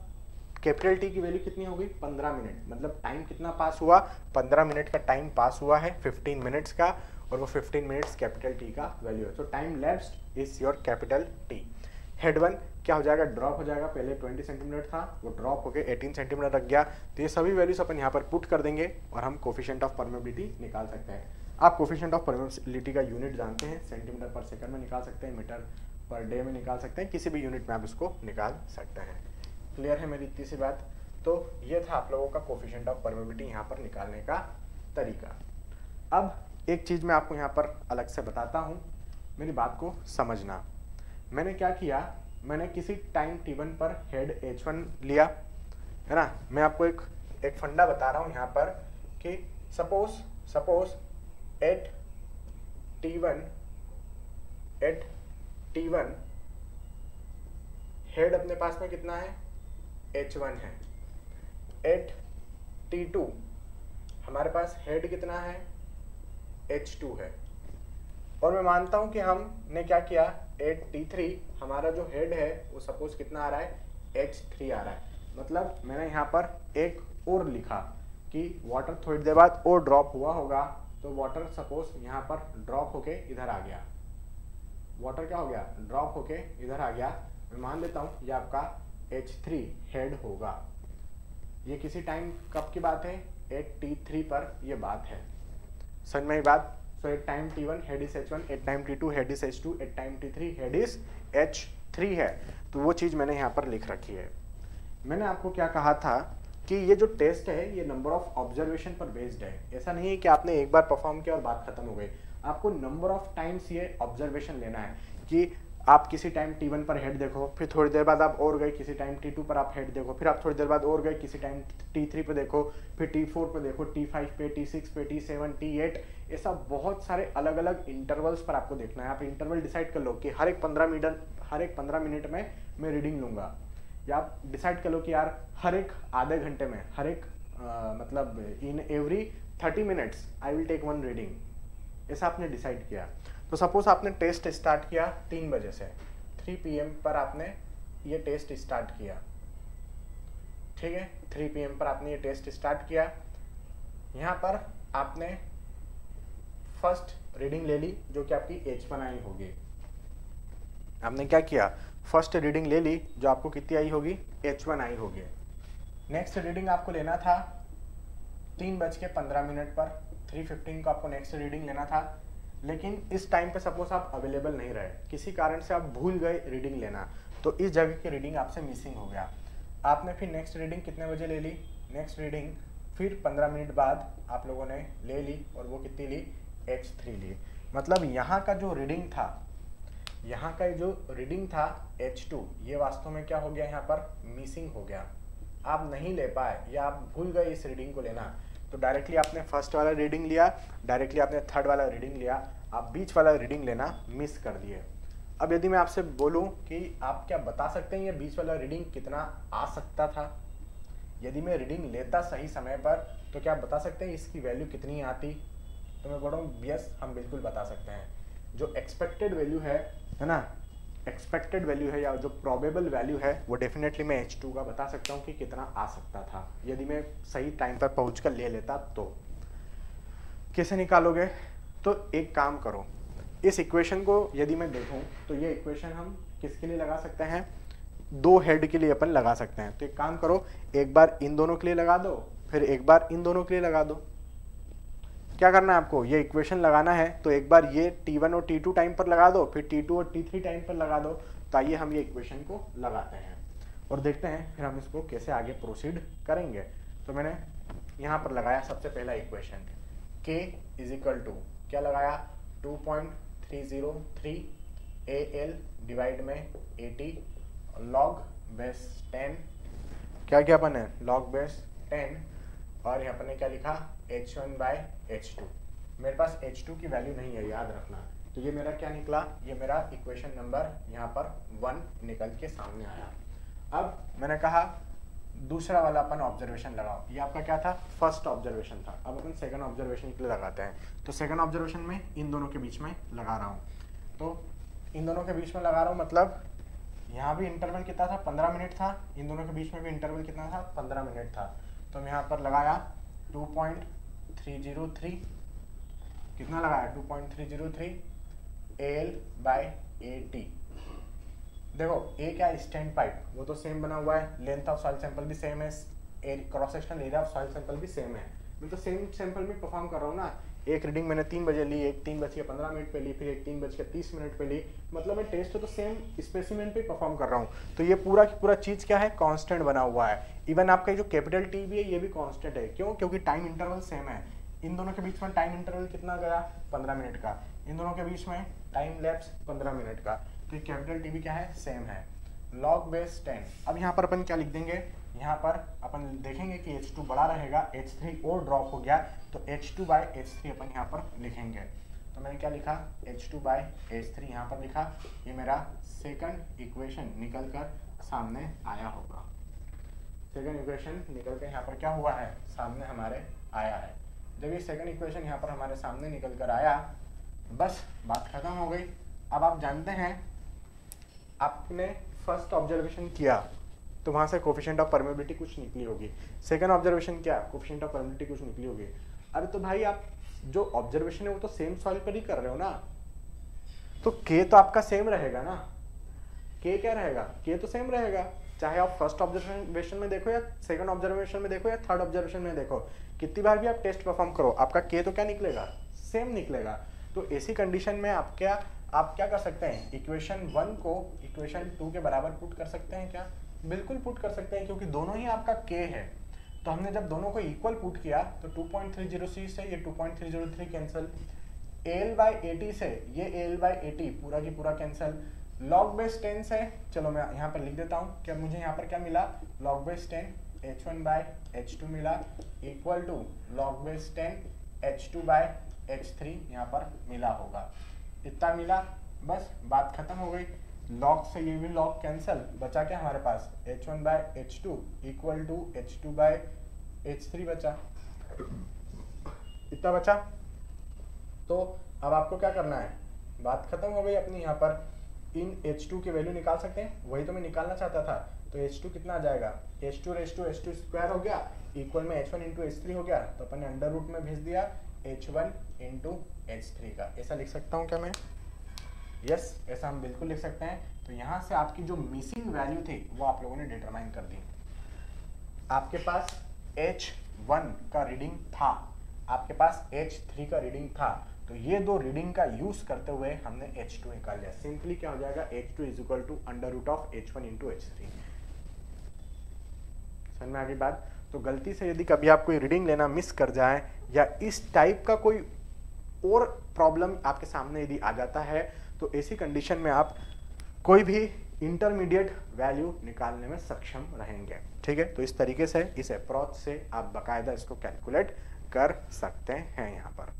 कैपिटल टी की वैल्यू कितनी होगी, 15 मिनट, मतलब टाइम कितना पास हुआ, 15 मिनट का टाइम पास हुआ है 15 मिनट्स का, और वो 15 मिनट्स कैपिटल टी का वैल्यू है। तो time lapsed is your capital T. Head 1 क्या हो जाएगा, ड्रॉप हो जाएगा, पहले 20 सेंटीमीटर था वो ड्रॉप होकर 18 सेंटीमीटर रख गया। तो ये सभी वैल्यूज अपन यहाँ पर पुट कर देंगे और हम कोफिशिएंट ऑफ परमेबिलिटी निकाल सकते हैं। आप कोफिशिएंट ऑफ परमेबिलिटी का यूनिट जानते हैं, सेंटीमीटर पर सेकंड में निकाल सकते हैं, मीटर पर डे में निकाल सकते हैं, किसी भी यूनिट में आप इसको निकाल सकते हैं। क्लियर है मेरी इतनी सी बात। तो ये था आप लोगों का कोफिशिएंट ऑफ परमेबिलिटी यहाँ पर निकालने का तरीका। अब एक चीज़ मैं आपको यहाँ पर अलग से बताता हूँ, मेरी बात को समझना। मैंने क्या किया, मैंने किसी टाइम T1 पर हेड H1 लिया, है ना। मैं आपको एक फंडा बता रहा हूँ यहाँ पर कि सपोज एट T1 हेड अपने पास में कितना है, H1 है। एट T2 हमारे पास हेड कितना है, H2 है। और मैं मानता हूं कि हमने क्या किया, एट T3 हमारा जो हेड है वो सपोज कितना आ रहा है, H3 आ रहा है। मतलब मैंने यहाँ पर एक और लिखा कि वाटर थोड़ी देर बाद और ड्रॉप हुआ होगा, तो वाटर सपोज यहाँ पर ड्रॉप होके इधर आ गया, वाटर क्या हो गया, ड्रॉप होके इधर आ गया। मैं मान लेता हूँ ये आपका H3 हेड होगा। ये किसी टाइम कब की बात है, एट T3 पर ये बात है, समझ में ये बात। So at time T1 head is H1, at time T2 head is H2, at time T3 head is H3 है। तो वो चीज़ मैंने यहाँ पर लिख रखी है। मैंने आपको क्या कहा था कि ये जो टेस्ट है ये नंबर ऑफ ऑब्जर्वेशन पर बेस्ड है। ऐसा नहीं है कि आपने एक बार परफॉर्म किया और बात खत्म हो गई, आपको नंबर ऑफ टाइम्स ये ऑब्जर्वेशन लेना है कि आप किसी टाइम T1 पर हेड देखो, फिर थोड़ी देर बाद आप और गए किसी टाइम T2 पर आप हेड देखो, फिर आप थोड़ी देर बाद और गए किसी टाइम T3 पे देखो, फिर T4 पे देखो, T5 पे, T6 पे, T7, T8, ऐसा बहुत सारे अलग अलग इंटरवल्स पर आपको देखना है। आप इंटरवल डिसाइड कर लो कि हर एक 15 मिनट में मैं रीडिंग लूंगा, या आप डिसाइड कर लो कि यार हर एक आधे घंटे में, हर एक मतलब in every 30 minutes I will take 1 reading, ऐसा आपने डिसाइड किया। तो सपोज आपने टेस्ट स्टार्ट किया 3 बजे से, 3 PM पर आपने ये टेस्ट स्टार्ट किया, ठीक है, 3 PM पर आपने ये टेस्ट स्टार्ट किया। यहाँ पर आपने फर्स्ट रीडिंग ले ली जो कि आपकी H1 आई होगी। आपने क्या किया, फर्स्ट रीडिंग ले ली जो आपको कितनी आई होगी, H1 आई होगी। नेक्स्ट रीडिंग आपको लेना था 3:15 पर, 3:15 को आपको नेक्स्ट रीडिंग लेना था, लेकिन इस टाइम पे सपोज आप अवेलेबल नहीं रहे, किसी कारण से आप भूल गए रीडिंग लेना, तो इस जगह की रीडिंग आपसे मिसिंग हो गया। आपने फिर नेक्स्ट रीडिंग कितने बजे ले ली, नेक्स्ट रीडिंग फिर 15 मिनट बाद आप लोगों ने ले ली, और वो कितनी ली, H3 ली। मतलब यहाँ का जो रीडिंग था, यहाँ का जो रीडिंग था H2, ये वास्तव में क्या हो गया, यहाँ पर मिसिंग हो गया, आप नहीं ले पाए या आप भूल गए इस रीडिंग को लेना। तो डायरेक्टली आपने फर्स्ट वाला रीडिंग लिया, डायरेक्टली आपने थर्ड वाला रीडिंग लिया, आप बीच वाला रीडिंग लेना मिस कर दिए। अब यदि मैं आपसे बोलूं कि आप क्या बता सकते हैं ये बीच वाला रीडिंग कितना आ सकता था, यदि मैं रीडिंग लेता सही समय पर तो क्या आप बता सकते हैं इसकी वैल्यू कितनी आती। तो मैं बोल रहा हूँ यस, हम बिल्कुल बता सकते हैं। जो एक्सपेक्टेड वैल्यू है ना, एक्सपेक्टेड वैल्यू है या जो प्रोबेबल वैल्यू है वो डेफिनेटली मैं H2 का बता सकता हूँ कि कितना आ सकता था यदि मैं सही टाइम पर पहुँच कर ले लेता। तो कैसे निकालोगे, तो एक काम करो, इस इक्वेशन को यदि मैं देखूँ तो ये इक्वेशन हम किसके लिए लगा सकते हैं, 2 हेड के लिए अपन लगा सकते हैं। तो एक काम करो, एक बार इन दोनों के लिए लगा दो, फिर एक बार इन दोनों के लिए लगा दो। क्या करना है आपको, ये इक्वेशन लगाना है, तो एक बार ये T1 और T2 टाइम पर लगा दो, फिर T2 और T3 टाइम पर लगा दो। तो आइए हम ये इक्वेशन को लगाते हैं और देखते हैं फिर हम इसको कैसे आगे प्रोसीड करेंगे। तो मैंने यहाँ पर लगाया सबसे पहला equation k is equal to क्या लगाया 2.303 AL डिवाइड में 80 लॉग बेस 10 क्या क्या अपन है लॉग बेस 10 और यहाँ पर ने क्या लिखा h1 बाय h2। मेरे पास h2 की वैल्यू नहीं है याद रखना, तो ये मेरा क्या निकला, ये मेरा इक्वेशन नंबर यहाँ पर 1 निकल के सामने आया। अब मैंने कहा दूसरा वाला अपन ऑब्जर्वेशन लगाओ, ये आपका क्या था फर्स्ट ऑब्जर्वेशन था। अब अपन सेकंड ऑब्जर्वेशन के लिए लगाते हैं। तो सेकंड ऑब्जर्वेशन में इन दोनों के बीच में लगा रहा हूँ, तो इन दोनों के बीच में लगा रहा हूँ मतलब यहाँ भी इंटरवल कितना था 15 मिनट था, इन दोनों के बीच में भी इंटरवल कितना था 15 मिनट था। तो मैं यहाँ पर लगाया 2.303 कितना लगाया 2.303 AL बाय 80। देखो ए क्या स्टैंड पाइप वो तो सेम बना हुआ है, लेंथ ऑफ सॉइल सैंपल भी सेम है, cross sectional area of soil sample भी सेम है। मैं तो सेम सैंपल में परफॉर्म कर रहा हूँ ना। एक रीडिंग मैंने 3 बजे ली, एक 3:15 पे ली, फिर एक 3:30 पे ली, मतलब मैं टेस्ट तो सेम स्पेसिमेन पे परफॉर्म कर रहा हूँ। तो ये पूरा की पूरा चीज़ क्या है कांस्टेंट बना हुआ है। इवन आपका जो कैपिटल टी भी है ये भी कांस्टेंट है। क्यों? क्योंकि टाइम इंटरवल सेम है। इन दोनों के बीच में टाइम इंटरवल कितना गया 15 मिनट का, इन दोनों के बीच में टाइम लैप्स 15 मिनट का। तो कैपिटल टी भी क्या है सेम है, लॉग बेस 10। अब यहाँ पर अपन क्या लिख देंगे, यहाँ पर अपन देखेंगे कि H2 बड़ा रहेगा, H3 और ड्रॉप हो गया तो H2 बाय H3 अपन यहाँ पर लिखेंगे। तो मैंने क्या लिखा H2 बाय H3 यहाँ पर लिखा। ये मेरा सेकंड इक्वेशन निकल कर सामने आया होगा। सेकंड इक्वेशन निकल कर यहाँ पर क्या हुआ है सामने हमारे आया है। जब ये सेकंड इक्वेशन यहाँ पर हमारे सामने निकल कर आया बस बात खत्म हो गई। अब आप जानते हैं आपने फर्स्ट ऑब्जर्वेशन किया तो वहां से कोफिशिएंट ऑफ परमेबिलिटी कुछ निकली होगी, सेकंड ऑब्जर्वेशन किया कोफिशिएंट ऑफ परमेबिलिटी कुछ निकली होगी। अरे तो भाई आप जो ऑब्जर्वेशन है वो तो सेम सॉइल पर ही कर रहे हो ना, तो के तो आपका सेम रहेगा ना। के क्या रहेगा, के तो सेम रहेगा, चाहे आप फर्स्ट ऑब्जर्वेशन में देखो या सेकंड ऑब्जर्वेशन में देखो या थर्ड ऑब्जर्वेशन में देखो, कितनी बार भी आप टेस्ट परफॉर्म करो आपका के तो क्या निकलेगा सेम निकलेगा। तो ऐसी कंडीशन में आप क्या कर सकते हैं, इक्वेशन 1 को इक्वेशन 2 के बराबर पुट कर सकते हैं क्या, बिल्कुल पुट कर सकते हैं क्योंकि दोनों ही आपका k है। तो हमने जब दोनों को इक्वल पुट किया तो 2.303 से ये 2.303 कैंसिल, AL बाय 80 से ये AL बाय 80 पूरा की पूरा कैंसिल, लॉग बेस 10 से चलो मैं यहाँ पर लिख देता हूँ क्या मुझे यहाँ पर क्या मिला log base 10 H1 by H2 मिला equal to log base 10 H2 by H3 यहाँ पर मिला होगा। इतना मिला बस बात खत्म हो गई। लॉग से ये भी लॉग कैंसिल, बचा क्या हमारे पास H1 by H2 equal to H2 by H3 बचा, इतना बचा। तो अब आपको क्या करना है, बात खत्म हो गई अपनी। यहाँ पर इन H2 की वैल्यू निकाल सकते हैं, वही तो मैं निकालना चाहता था। तो H2 कितना आ जाएगा, H2 raise to H2 square हो गया इक्वल में H1 इंटू H3 हो गया। तो अपन ने अंडर रूट में भेज दिया H1 इंटू H3 का। ऐसा लिख सकता हूँ क्या मैं, यस ऐसा हम बिल्कुल लिख सकते हैं। तो यहाँ से आपकी जो मिसिंग वैल्यू थी वो आप लोगों ने डिटरमाइन कर दी। आपके पास H1 का रीडिंग था, आपके पास H3 का रीडिंग था, तो ये दो रीडिंग का यूज करते हुए हमने H2 निकाल लिया। सिंपली क्या हो जाएगा H2 is equal to under root of H1 into H3। समझ में आ गई बात। तो गलती से यदि कभी आप कोई रीडिंग लेना मिस कर जाए या इस टाइप का कोई और प्रॉब्लम आपके सामने यदि आ जाता है तो ऐसी कंडीशन में आप कोई भी इंटरमीडिएट वैल्यू निकालने में सक्षम रहेंगे। ठीक है, तो इस तरीके से इस अप्रोच से आप बाकायदा इसको कैलकुलेट कर सकते हैं। यहाँ पर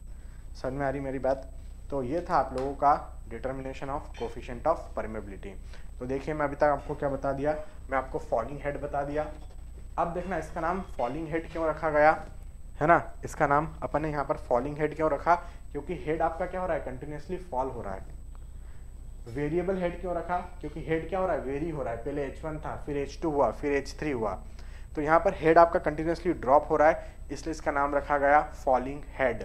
समझ में आ रही मेरी बात। तो ये था आप लोगों का determination of coefficient of permeability. तो देखिए मैं अभी तक आपको क्या बता दिया, मैं आपको फॉलिंग हेड बता दिया। अब देखना इसका नाम फॉलिंग हेड क्यों रखा गया है ना, इसका नाम अपन ने यहाँ पर फॉलिंग हेड क्यों रखा, क्योंकि हेड आपका क्या हो रहा है कंटिन्यूसली फॉल हो रहा है। वेरिएबल हेड क्यों रखा, क्योंकि हेड क्या हो रहा है वेरी हो रहा है, पहले H1 था फिर H2 हुआ फिर H3 हुआ। तो यहाँ पर हेड आपका कंटिन्यूसली ड्रॉप हो रहा है इसलिए इसका नाम रखा गया फॉलिंग हेड।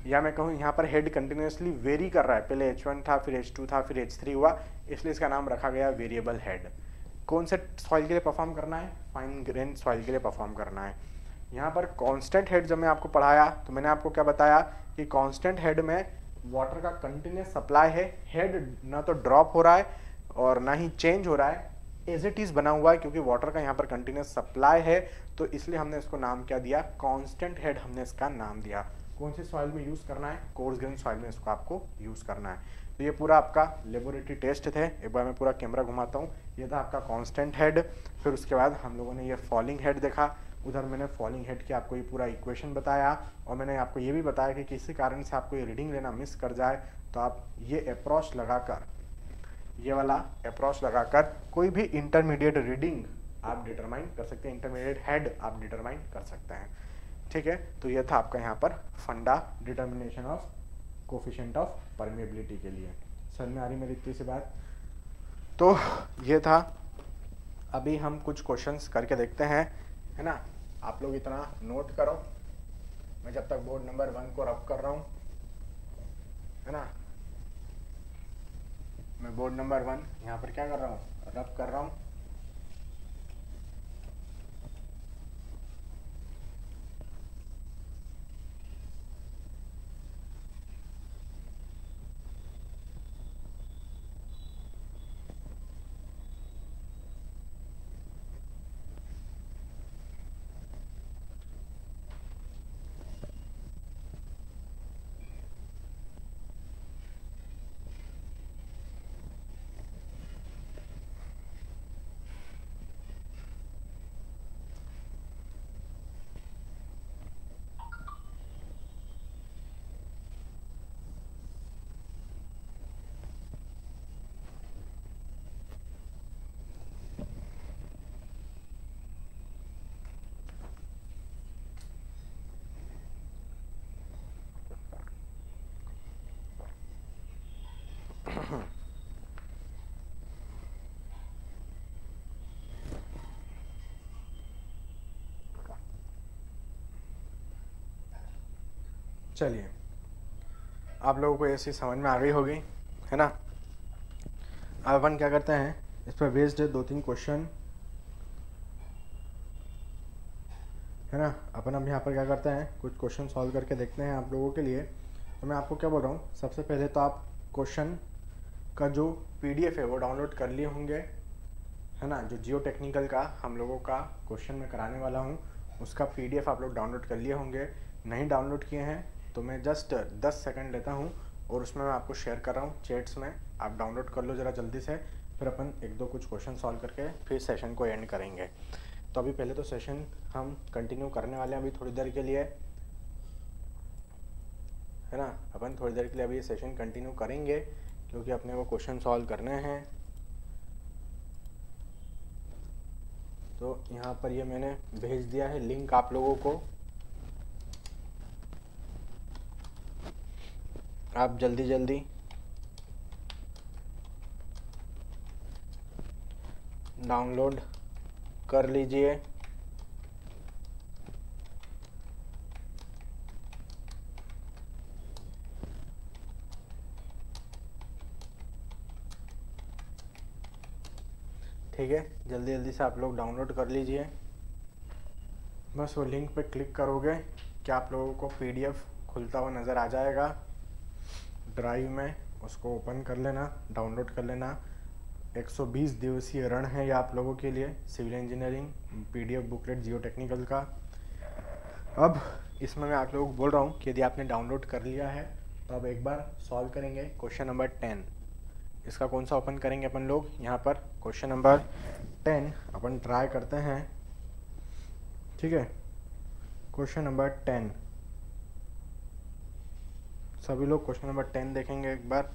या मैं कहूँ यहाँ पर हेड कंटिन्यूसली वेरी कर रहा है, पहले H1 था फिर H2 था फिर H3 हुआ, इसलिए इसका नाम रखा गया वेरिएबल हेड। कौन से सॉइल के लिए परफॉर्म करना है, फाइन ग्रेन सॉइल के लिए परफॉर्म करना है। यहाँ पर कांस्टेंट हेड जब मैं आपको पढ़ाया तो मैंने आपको क्या बताया कि कांस्टेंट हेड में वाटर का कंटिन्यूस सप्लाई है, हेड ना तो ड्रॉप हो रहा है और ना ही चेंज हो रहा है, एज इट इज बना हुआ है, क्योंकि वाटर का यहाँ पर कंटिन्यूस सप्लाई है, तो इसलिए हमने इसको नाम क्या दिया, कांस्टेंट हेड हमने इसका नाम दिया। कौन सी सॉइल में यूज करना है, कोर्स ग्रेन सॉइल में इसको आपको यूज करना है। तो ये पूरा आपका लेबोरेटरी टेस्ट थे। एक बार मैं पूरा कैमरा घुमाता हूँ। ये था आपका कांस्टेंट हेड। फिर उसके बाद हम लोगों ने ये फॉलिंग हेड देखा, उधर मैंने फॉलिंग हेड की आपको ये पूरा इक्वेशन बताया, और मैंने आपको ये भी बताया कि किसी कारण से आपको ये रीडिंग लेना मिस कर जाए तो आप ये अप्रोच लगाकर, ये वाला अप्रोच लगाकर कोई भी इंटरमीडिएट रीडिंग आप डिटरमाइन कर सकते हैं, इंटरमीडिएट हेड आप डिटरमाइन कर सकते हैं। ठीक है, तो ये था आपका यहाँ पर फंडा determination of coefficient of permeability के लिए। समझ में आ रही मेरी इतनी सी बात? तो ये था। अभी हम कुछ क्वेश्चंस करके देखते हैं, है ना। आप लोग इतना नोट करो, मैं जब तक बोर्ड नंबर 1 को रब कर रहा हूँ, है ना। मैं बोर्ड नंबर 1 यहाँ पर क्या कर रहा हूँ, रब कर रहा हूँ। चलिए, आप लोगों को ऐसी समझ में आ गई होगी, है ना। अब अपन क्या करते हैं, इस पर बेस्ड 2-3 क्वेश्चन, है ना। अपन अब यहाँ पर क्या करते हैं, कुछ क्वेश्चन सॉल्व करके देखते हैं आप लोगों के लिए। तो मैं आपको क्या बोल रहा हूँ, सबसे पहले तो आप क्वेश्चन का जो पीडीएफ है वो डाउनलोड कर लिए होंगे, है ना। जो जियो टेक्निकल का हम लोगों का क्वेश्चन मैं कराने वाला हूँ, उसका पीडीएफ आप लोग डाउनलोड कर लिए होंगे। नहीं डाउनलोड किए हैं तो मैं जस्ट 10 सेकंड लेता हूँ और उसमें मैं आपको शेयर कर रहा हूँ चैट्स में, आप डाउनलोड कर लो ज़रा जल्दी से। फिर अपन 1-2 कुछ क्वेश्चन सॉल्व करके फिर सेशन को एंड करेंगे। तो अभी पहले तो सेशन हम कंटिन्यू करने वाले हैं अभी थोड़ी देर के लिए, है ना। अपन थोड़ी देर के लिए अभी ये सेशन कंटिन्यू करेंगे, क्योंकि अपने को क्वेश्चन सॉल्व करने हैं। तो यहाँ पर ये मैंने भेज दिया है लिंक आप लोगों को, आप जल्दी जल्दी डाउनलोड कर लीजिए। ठीक है, जल्दी जल्दी से आप लोग डाउनलोड कर लीजिए। बस वो लिंक पे क्लिक करोगे कि आप लोगों को पीडीएफ खुलता हुआ नज़र आ जाएगा ड्राइव में, उसको ओपन कर लेना, डाउनलोड कर लेना। 120 दिवसीय रण है ये आप लोगों के लिए, civil engineering PDF booklet geotechnical का। अब इसमें मैं आप लोगों को बोल रहा हूँ कि यदि आपने डाउनलोड कर लिया है तो अब एक बार सॉल्व करेंगे क्वेश्चन नंबर 10। इसका कौन सा ओपन करेंगे अपन लोग, यहाँ पर क्वेश्चन नंबर 10 अपन ट्राई करते हैं। ठीक है, क्वेश्चन नंबर 10, सभी लोग क्वेश्चन नंबर 10 देखेंगे एक बार।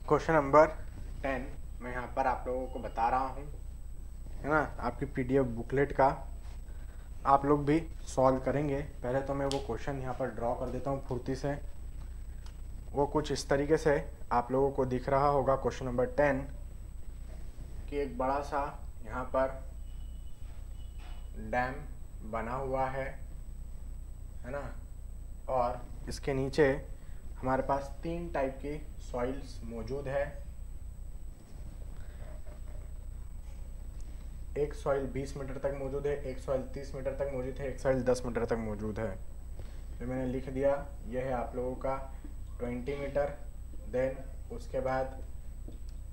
क्वेश्चन नंबर 10 मैं यहाँ पर आप लोगों को बता रहा हूँ, है ना। आपकी पीडीएफ बुकलेट का आप लोग भी सॉल्व करेंगे। पहले तो मैं वो क्वेश्चन यहाँ पर ड्रॉ कर देता हूँ फुर्ती से। वो कुछ इस तरीके से आप लोगों को दिख रहा होगा क्वेश्चन नंबर 10 कि एक बड़ा सा यहाँ पर डैम बना हुआ है ना, और इसके नीचे हमारे पास 3 टाइप के सॉइल्स मौजूद है। एक सॉइल 20 मीटर तक मौजूद है, एक सॉइल 30 मीटर तक मौजूद है, एक सॉइल 10 मीटर तक मौजूद है। तो मैंने लिख दिया, यह है आप लोगों का 20 मीटर, देन उसके बाद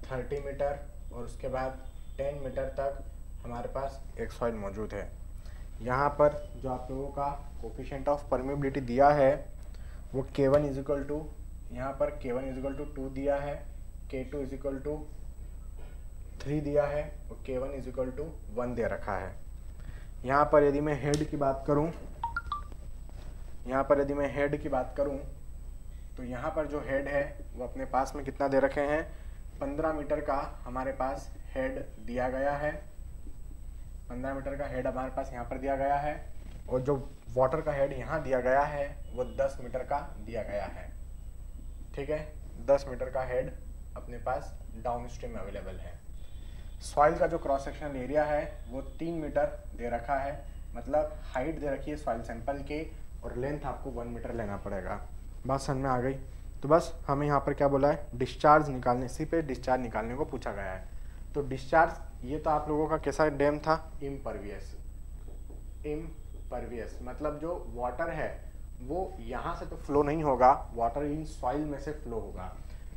30 मीटर और उसके बाद 10 मीटर तक हमारे पास एक सॉइल मौजूद है। यहाँ पर जो आप लोगों का कोफिशिएंट ऑफ परमेबिलिटी दिया है वो K1 इज इक्वल टू, यहाँ पर K1 इज इक्वल टू 2 दिया है, K2 इज इक्वल टू 3 दिया है और K1 इज इक्वल टू 1 दे रखा है। यहाँ पर यदि मैं हेड की बात करूँ, तो यहाँ पर जो हेड है वो अपने पास में कितना दे रखे हैं, 15 मीटर का हमारे पास हेड दिया गया है। 15 मीटर का हेड हमारे पास यहाँ पर दिया गया है, और जो वाटर का हेड यहाँ दिया गया है वो 10 मीटर का दिया गया है। ठीक है, 10 मीटर का हेड अपने पास डाउन स्ट्रीम अवेलेबल है। सॉइल का जो क्रॉस सेक्शनल एरिया है वो 3 मीटर दे रखा है, मतलब हाइट दे रखी है सॉइल सैंपल की, और लेंथ आपको 1 मीटर लेना पड़ेगा। बात समझ में आ गई? तो बस हमें यहाँ पर क्या बोला है, डिस्चार्ज निकालने, सी पे डिस्चार्ज निकालने को पूछा गया है। तो डिस्चार्ज, ये तो आप लोगों का कैसा डैम था, इम्परवियस। मतलब जो वाटर है वो यहाँ से तो फ्लो नहीं होगा, वाटर इन सॉइल में से फ्लो होगा।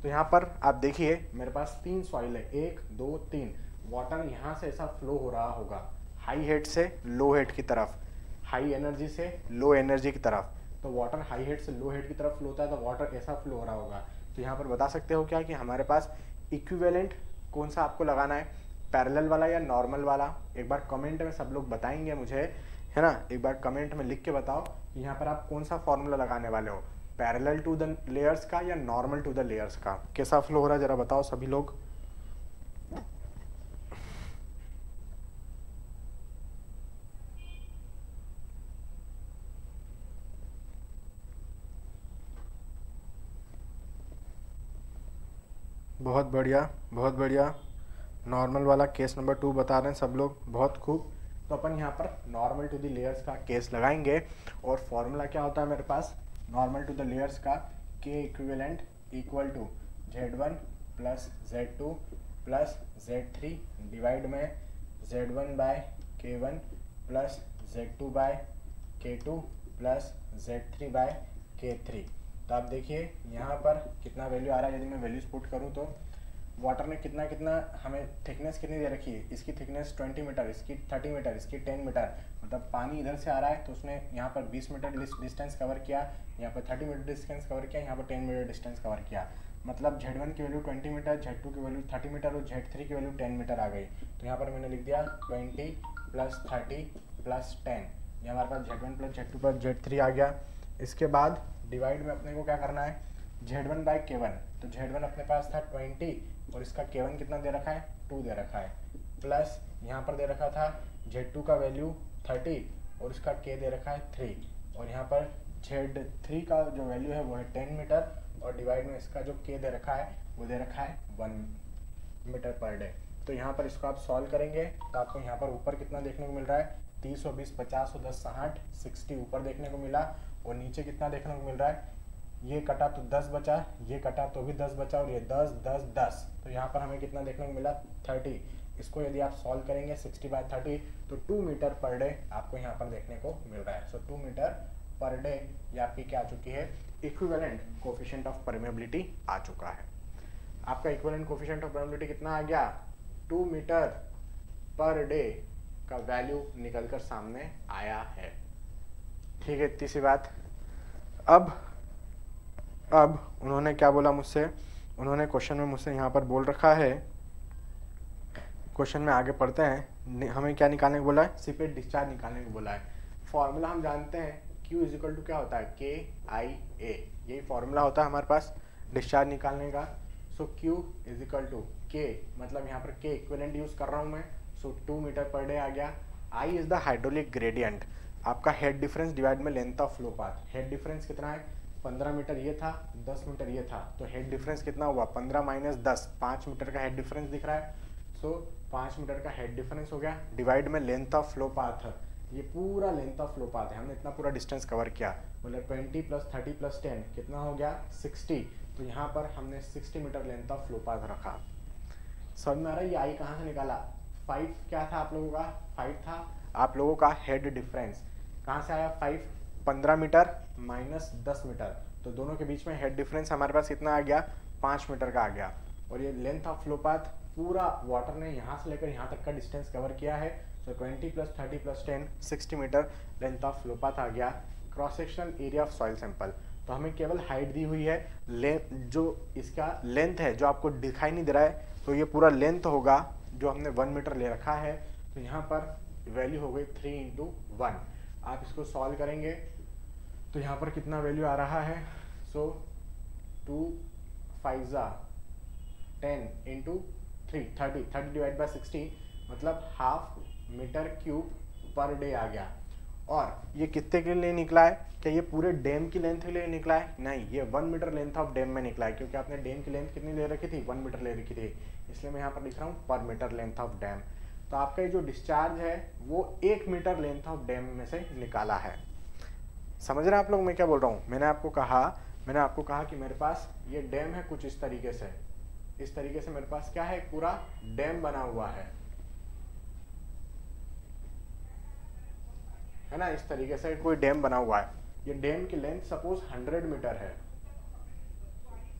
तो यहाँ पर आप देखिए मेरे पास 3 सॉइल है, 1 2 3। वाटर यहाँ से ऐसा फ्लो हो रहा होगा, हाई हेड से लो हेड की तरफ, हाई एनर्जी से लो एनर्जी की तरफ। तो वाटर हाई हेड से लो हेड की तरफ फ्लो होता है, तो वाटर ऐसा फ्लो हो रहा होगा। तो यहाँ पर बता सकते हो क्या कि हमारे पास इक्विवेलेंट कौन सा आपको लगाना है, पैरेलल वाला या नॉर्मल वाला? एक बार कमेंट में सब लोग बताएंगे मुझे, है ना, एक बार कमेंट में लिख के बताओ कि यहाँ पर आप कौन सा फॉर्मूला लगाने वाले हो, पैरेलल टू द लेयर्स का या नॉर्मल टू द लेयर्स का। कैसा फ्लो हो रहा है जरा बताओ सभी लोग। बहुत बढ़िया, बहुत बढ़िया। नॉर्मल वाला केस नंबर 2 बता रहे हैं सब लोग, बहुत खूब। तो अपन यहाँ पर नॉर्मल टू द लेयर्स का केस लगाएंगे, और फॉर्मूला क्या होता है मेरे पास नॉर्मल टू द लेयर्स का, K equivalent equal to Z1 plus Z2 plus Z3 divide में Z1 by K1 plus Z2 by K2 plus Z3 by K3। तो आप देखिए यहाँ पर कितना वैल्यू आ रहा है। यदि मैं वैल्यूज पुट करूँ तो वाटर ने कितना कितना हमें थिकनेस कितनी दे रखी है, इसकी थिकनेस 20 मीटर, इसकी 30 मीटर, इसकी 10 मीटर। मतलब पानी इधर से आ रहा है तो उसने यहाँ पर 20 मीटर डिस्टेंस कवर किया, यहाँ पर 30 मीटर डिस्टेंस कवर किया, यहाँ पर 10 मीटर डिस्टेंस कवर किया। मतलब Z1 की वैल्यू 20 मीटर, Z2 की वैल्यू 30 मीटर और Z3 की वैल्यू 10 मीटर आ गई। तो यहाँ पर मैंने लिख दिया 20 प्लस 30 प्लस 10, ये हमारे पास Z1 plus Z2 plus Z3 आ गया। इसके बाद डिवाइड में अपने को क्या करना है, Z1 बाई K1। तो Z1 अपने पास था 20 और इसका K1 कितना दे रखा है, 2 दे रखा है, प्लस यहाँ पर दे रखा था Z2 का वैल्यू 30 और इसका K दे रखा है 3, और यहाँ पर Z3 का जो वैल्यू है वो है 10 मीटर, और डिवाइड में इसका जो K दे रखा है वो दे रखा है 1 मीटर पर डे। तो यहाँ पर इसको आप सॉल्व करेंगे तो आपको यहाँ पर ऊपर कितना देखने को मिल रहा है, 30 और 20 50 और 10 60 60 ऊपर देखने को मिला, और नीचे कितना देखने को मिल रहा है, ये कटा तो 10 बचा, ये कटा तो भी 10 बचा, और ये 10 10 10। तो यहाँ पर हमें कितना देखने को मिला 30। इसको यदि आप सॉल्व करेंगे 60 बाय 30 तो 2 मीटर पर डे आपको यहाँ पर देखने को मिल रहा है। सो 2 मीटर पर डे ये आपकी क्या आ चुकी है, इक्विवेलेंट कोफिशिएंट ऑफ परमेबिलिटी आ चुका है। आपका इक्विवेलेंट कोफिशिएंट ऑफ परमेबिलिटी कितना आ गया, 2 मीटर पर डे का वैल्यू निकलकर सामने आया है। ठीक है, इतनी सी बात। अब उन्होंने क्या बोला मुझसे, उन्होंने क्वेश्चन में मुझसे यहाँ पर बोल रखा है, क्वेश्चन में आगे पढ़ते हैं, हमें क्या निकालने को बोला है, सीपेट डिस्चार्ज निकालने को बोला है। फॉर्मूला हम जानते हैं, Q इज इक्वल टू क्या होता है, KIA, यही फॉर्मूला होता है हमारे पास डिस्चार्ज निकालने का। So Q is equal to K, मतलब यहाँ पर K इक्विवेलेंट यूज कर रहा हूँ मैं, सो 2 मीटर पर डे आ गया। I is the hydraulic gradient, आपका हेड डिफरेंस डिवाइड में length of flow path. Head difference कितना है, 15 मीटर ये था, 10 मीटर ये था, तो हेड डिफरेंस कितना हुआ, 15 माइनस 10, 5 मीटर का हेड डिफरेंस दिख रहा है। सो 5 मीटर का हेड डिफरेंस हो गया, डिवाइड में लेंथ ऑफ फ्लो पाथ। ये पूरा लेंथ ऑफ फ्लो पाथ है, हमने इतना पूरा डिस्टेंस कवर किया, बोले 20 + 30 + 10 कितना हो गया 60। तो यहाँ पर हमने 60 metre length of flow path रखा। समझ में आ रहा है ये आई कहाँ से निकाला? 5 क्या था आप लोगों का? 5 था आप लोगों का हेड डिफरेंस। कहाँ से आया 5? 15 मीटर माइनस 10 मीटर, तो दोनों के बीच में हेड डिफरेंस हमारे पास कितना आ गया? 5 मीटर का आ गया। और ये लेंथ ऑफ फ्लो पाथ पूरा वाटर ने यहाँ से लेकर यहाँ तक का डिस्टेंस कवर किया है। तो 20 + 30 + 10 60 metre length of flow path आ गया। Cross sectional area of soil sample, तो हमें केवल हाइट दी हुई है, जो इसका लेंथ है जो आपको दिखाई नहीं दे रहा है, तो ये पूरा लेंथ होगा जो हमने 1 मीटर ले रखा है। तो यहाँ पर वैल्यू हो गई 3 × 1। आप इसको सॉल्व करेंगे तो यहाँ पर कितना वैल्यू आ रहा है? सो 2 5 10 × 3 30 / 60 मतलब ½ मीटर क्यूब पर डे आ गया। और ये कितने के लिए निकला है? क्या ये पूरे डैम की लेंथ के लिए निकला है? नहीं, ये 1 मीटर लेंथ ऑफ डैम में निकला है, क्योंकि आपने डैम की लेंथ कितनी ले रखी थी? 1 मीटर ले रखी थी, इसलिए मैं यहाँ पर लिख रहा हूँ पर मीटर लेंथ ऑफ डैम। तो आपका ये जो डिस्चार्ज है वो 1 मीटर लेंथ ऑफ डैम में से निकाला है। समझ रहे हैं आप लोग मैं क्या बोल रहा हूँ? मैंने आपको कहा कि मेरे पास ये डैम है कुछ इस तरीके से, इस तरीके से मेरे पास क्या है? पूरा डैम बना हुआ है ना, इस तरीके से कोई डैम बना हुआ है। ये डैम की लेंथ सपोज 100 मीटर है।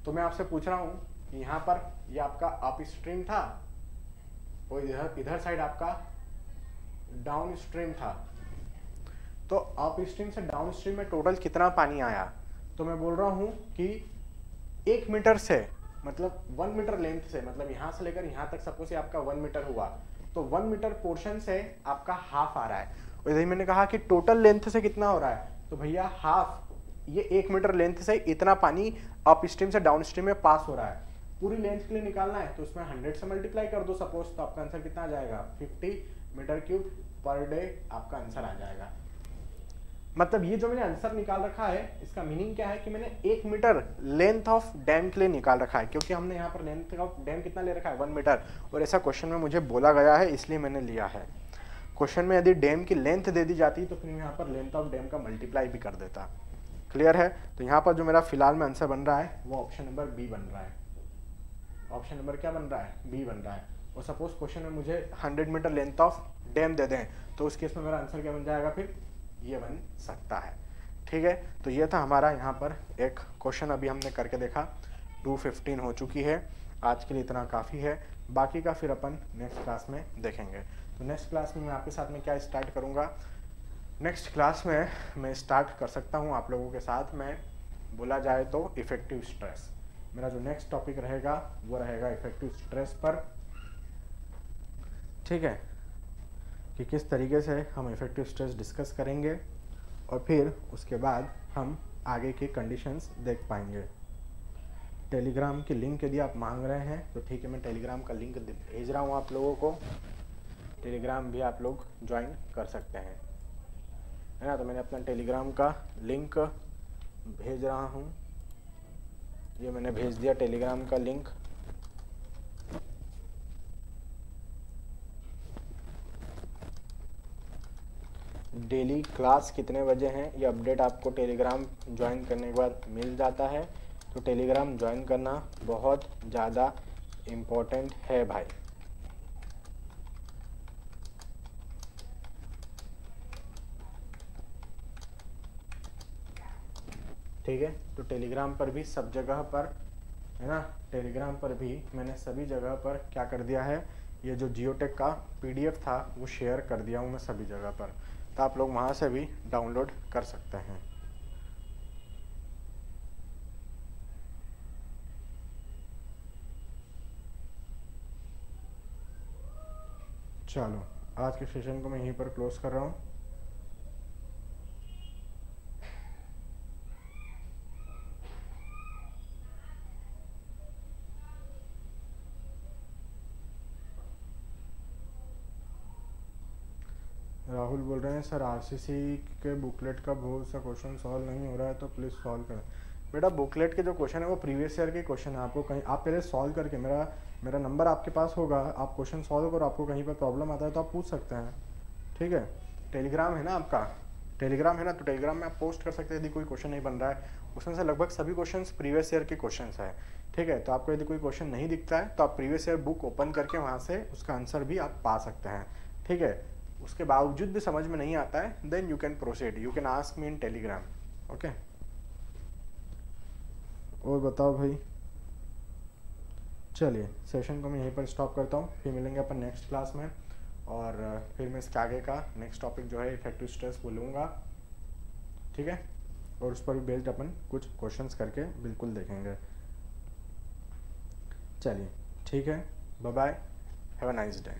तो मैं आपसे पूछ रहा हूं कि यहाँ पर ये आपका अप स्ट्रीम था और इधर साइड आपका डाउन स्ट्रीम था। तो अप स्ट्रीम से डाउन स्ट्रीम में टोटल कितना पानी आया? तो मैं बोल रहा हूं कि 1 मीटर से मतलब 1 मीटर लेंथ से, मतलब यहाँ से लेकर यहाँ तक सपोज आपका 1 मीटर हुआ, तो 1 मीटर पोर्शन से आपका हाफ आ रहा है। और यदि मैंने कहा कि टोटल लेंथ से कितना हो रहा है, तो भैया हाफ, ये 1 मीटर लेंथ से इतना पानी अप स्ट्रीम से डाउन स्ट्रीम में पास हो रहा है। पूरी लेंथ के लिए निकालना है तो उसमें 100 से मल्टीप्लाई कर दो सपोज, तो आपका आंसर कितना आ जाएगा? 50 मीटर क्यूब पर डे आपका आंसर आ जाएगा। मतलब ये जो मैंने आंसर निकाल रखा है इसका मीनिंग क्या है कि मैंने 1 मीटर लेंथ ऑफ डैम के लिए निकाल रखा है, क्योंकि हमने यहाँ पर लेंथ ऑफ डैम कितना ले रखा है? 1 मीटर। और ऐसा क्वेश्चन में मुझे बोला गया है इसलिए मैंने लिया है। क्वेश्चन में यदि डैम की लेंथ दे दी जाती तो फिर मैं यहाँ पर लेंथ ऑफ डैम का मल्टीप्लाई भी कर देता। क्लियर है? तो यहाँ पर जो मेरा फिलहाल में आंसर बन रहा है वो ऑप्शन नंबर बी बन रहा है। ऑप्शन नंबर क्या बन रहा है? बी बन रहा है। और सपोज क्वेश्चन में मुझे 100 मीटर लेंथ ऑफ डैम दे दें तो उस केस में मेरा आंसर क्या बन जाएगा? फिर ये बन सकता है। ठीक है, तो ये था हमारा यहाँ पर एक क्वेश्चन अभी हमने करके देखा। 2:15 हो चुकी है, आज के लिए इतना काफ़ी है, बाकी का फिर अपन नेक्स्ट क्लास में देखेंगे। तो नेक्स्ट क्लास में मैं आपके साथ में क्या स्टार्ट करूँगा? नेक्स्ट क्लास में मैं स्टार्ट कर सकता हूँ आप लोगों के साथ में, बोला जाए तो इफेक्टिव स्ट्रेस। मेरा जो नेक्स्ट टॉपिक रहेगा वो रहेगा इफेक्टिव स्ट्रेस पर। ठीक है, कि किस तरीके से हम इफेक्टिव स्ट्रेस डिस्कस करेंगे और फिर उसके बाद हम आगे की कंडीशंस देख पाएंगे। टेलीग्राम की लिंक यदि आप मांग रहे हैं तो ठीक है, मैं टेलीग्राम का लिंक भेज रहा हूँ आप लोगों को। टेलीग्राम भी आप लोग ज्वाइन कर सकते हैं, है ना। तो मैंने अपना टेलीग्राम का लिंक भेज रहा हूँ, ये मैंने भेज दिया टेलीग्राम का लिंक। डेली क्लास कितने बजे हैं ये अपडेट आपको टेलीग्राम ज्वाइन करने के बाद मिल जाता है। तो टेलीग्राम ज्वाइन करना बहुत ज़्यादा इम्पोर्टेंट है भाई। ठीक है, तो टेलीग्राम पर भी सब जगह पर, है ना, टेलीग्राम पर भी मैंने सभी जगह पर क्या कर दिया है, ये जो जियोटेक का PDF था वो शेयर कर दिया हूँ मैं सभी जगह पर, तो आप लोग वहाँ से भी डाउनलोड कर सकते हैं। चलो, आज के सेशन को मैं यहीं पर क्लोज कर रहा हूँ। राहुल बोल रहे हैं सर RCC के बुकलेट का बहुत सा क्वेश्चन सॉल्व नहीं हो रहा है तो प्लीज़ सॉल्व करें। बेटा बुकलेट के जो क्वेश्चन है वो प्रीवियस ईयर के क्वेश्चन है, आपको कहीं आप पहले सॉल्व करके, मेरा नंबर आपके पास होगा, आप क्वेश्चन सॉल्व करो, आपको कहीं पर प्रॉब्लम आता है तो आप पूछ सकते हैं। ठीक है, टेलीग्राम है ना आपका, टेलीग्राम है ना, तो टेलीग्राम में आप पोस्ट कर सकते हैं यदि कोई क्वेश्चन नहीं बन रहा है। उसमें से लगभग सभी क्वेश्चंस प्रीवियस ईयर के क्वेश्चंस हैं, ठीक है। तो आपको यदि कोई क्वेश्चन नहीं दिखता है तो आप प्रीवियस ईयर बुक ओपन करके वहाँ से उसका आंसर भी आप पा सकते हैं, ठीक है। उसके बावजूद भी समझ में नहीं आता है, then you can proceed, you can ask me in Telegram, okay. और बताओ भाई, चलिए सेशन को मैं यहीं पर स्टॉप करता हूँ, फिर मिलेंगे अपन नेक्स्ट क्लास में, और फिर मैं इसके आगे का नेक्स्ट टॉपिक जो है इफेक्टिव स्ट्रेस बोलूँगा, ठीक है। और उस पर भी बेस्ड अपन कुछ क्वेश्चंस करके बिल्कुल देखेंगे। चलिए ठीक है, bye bye, have a nice day.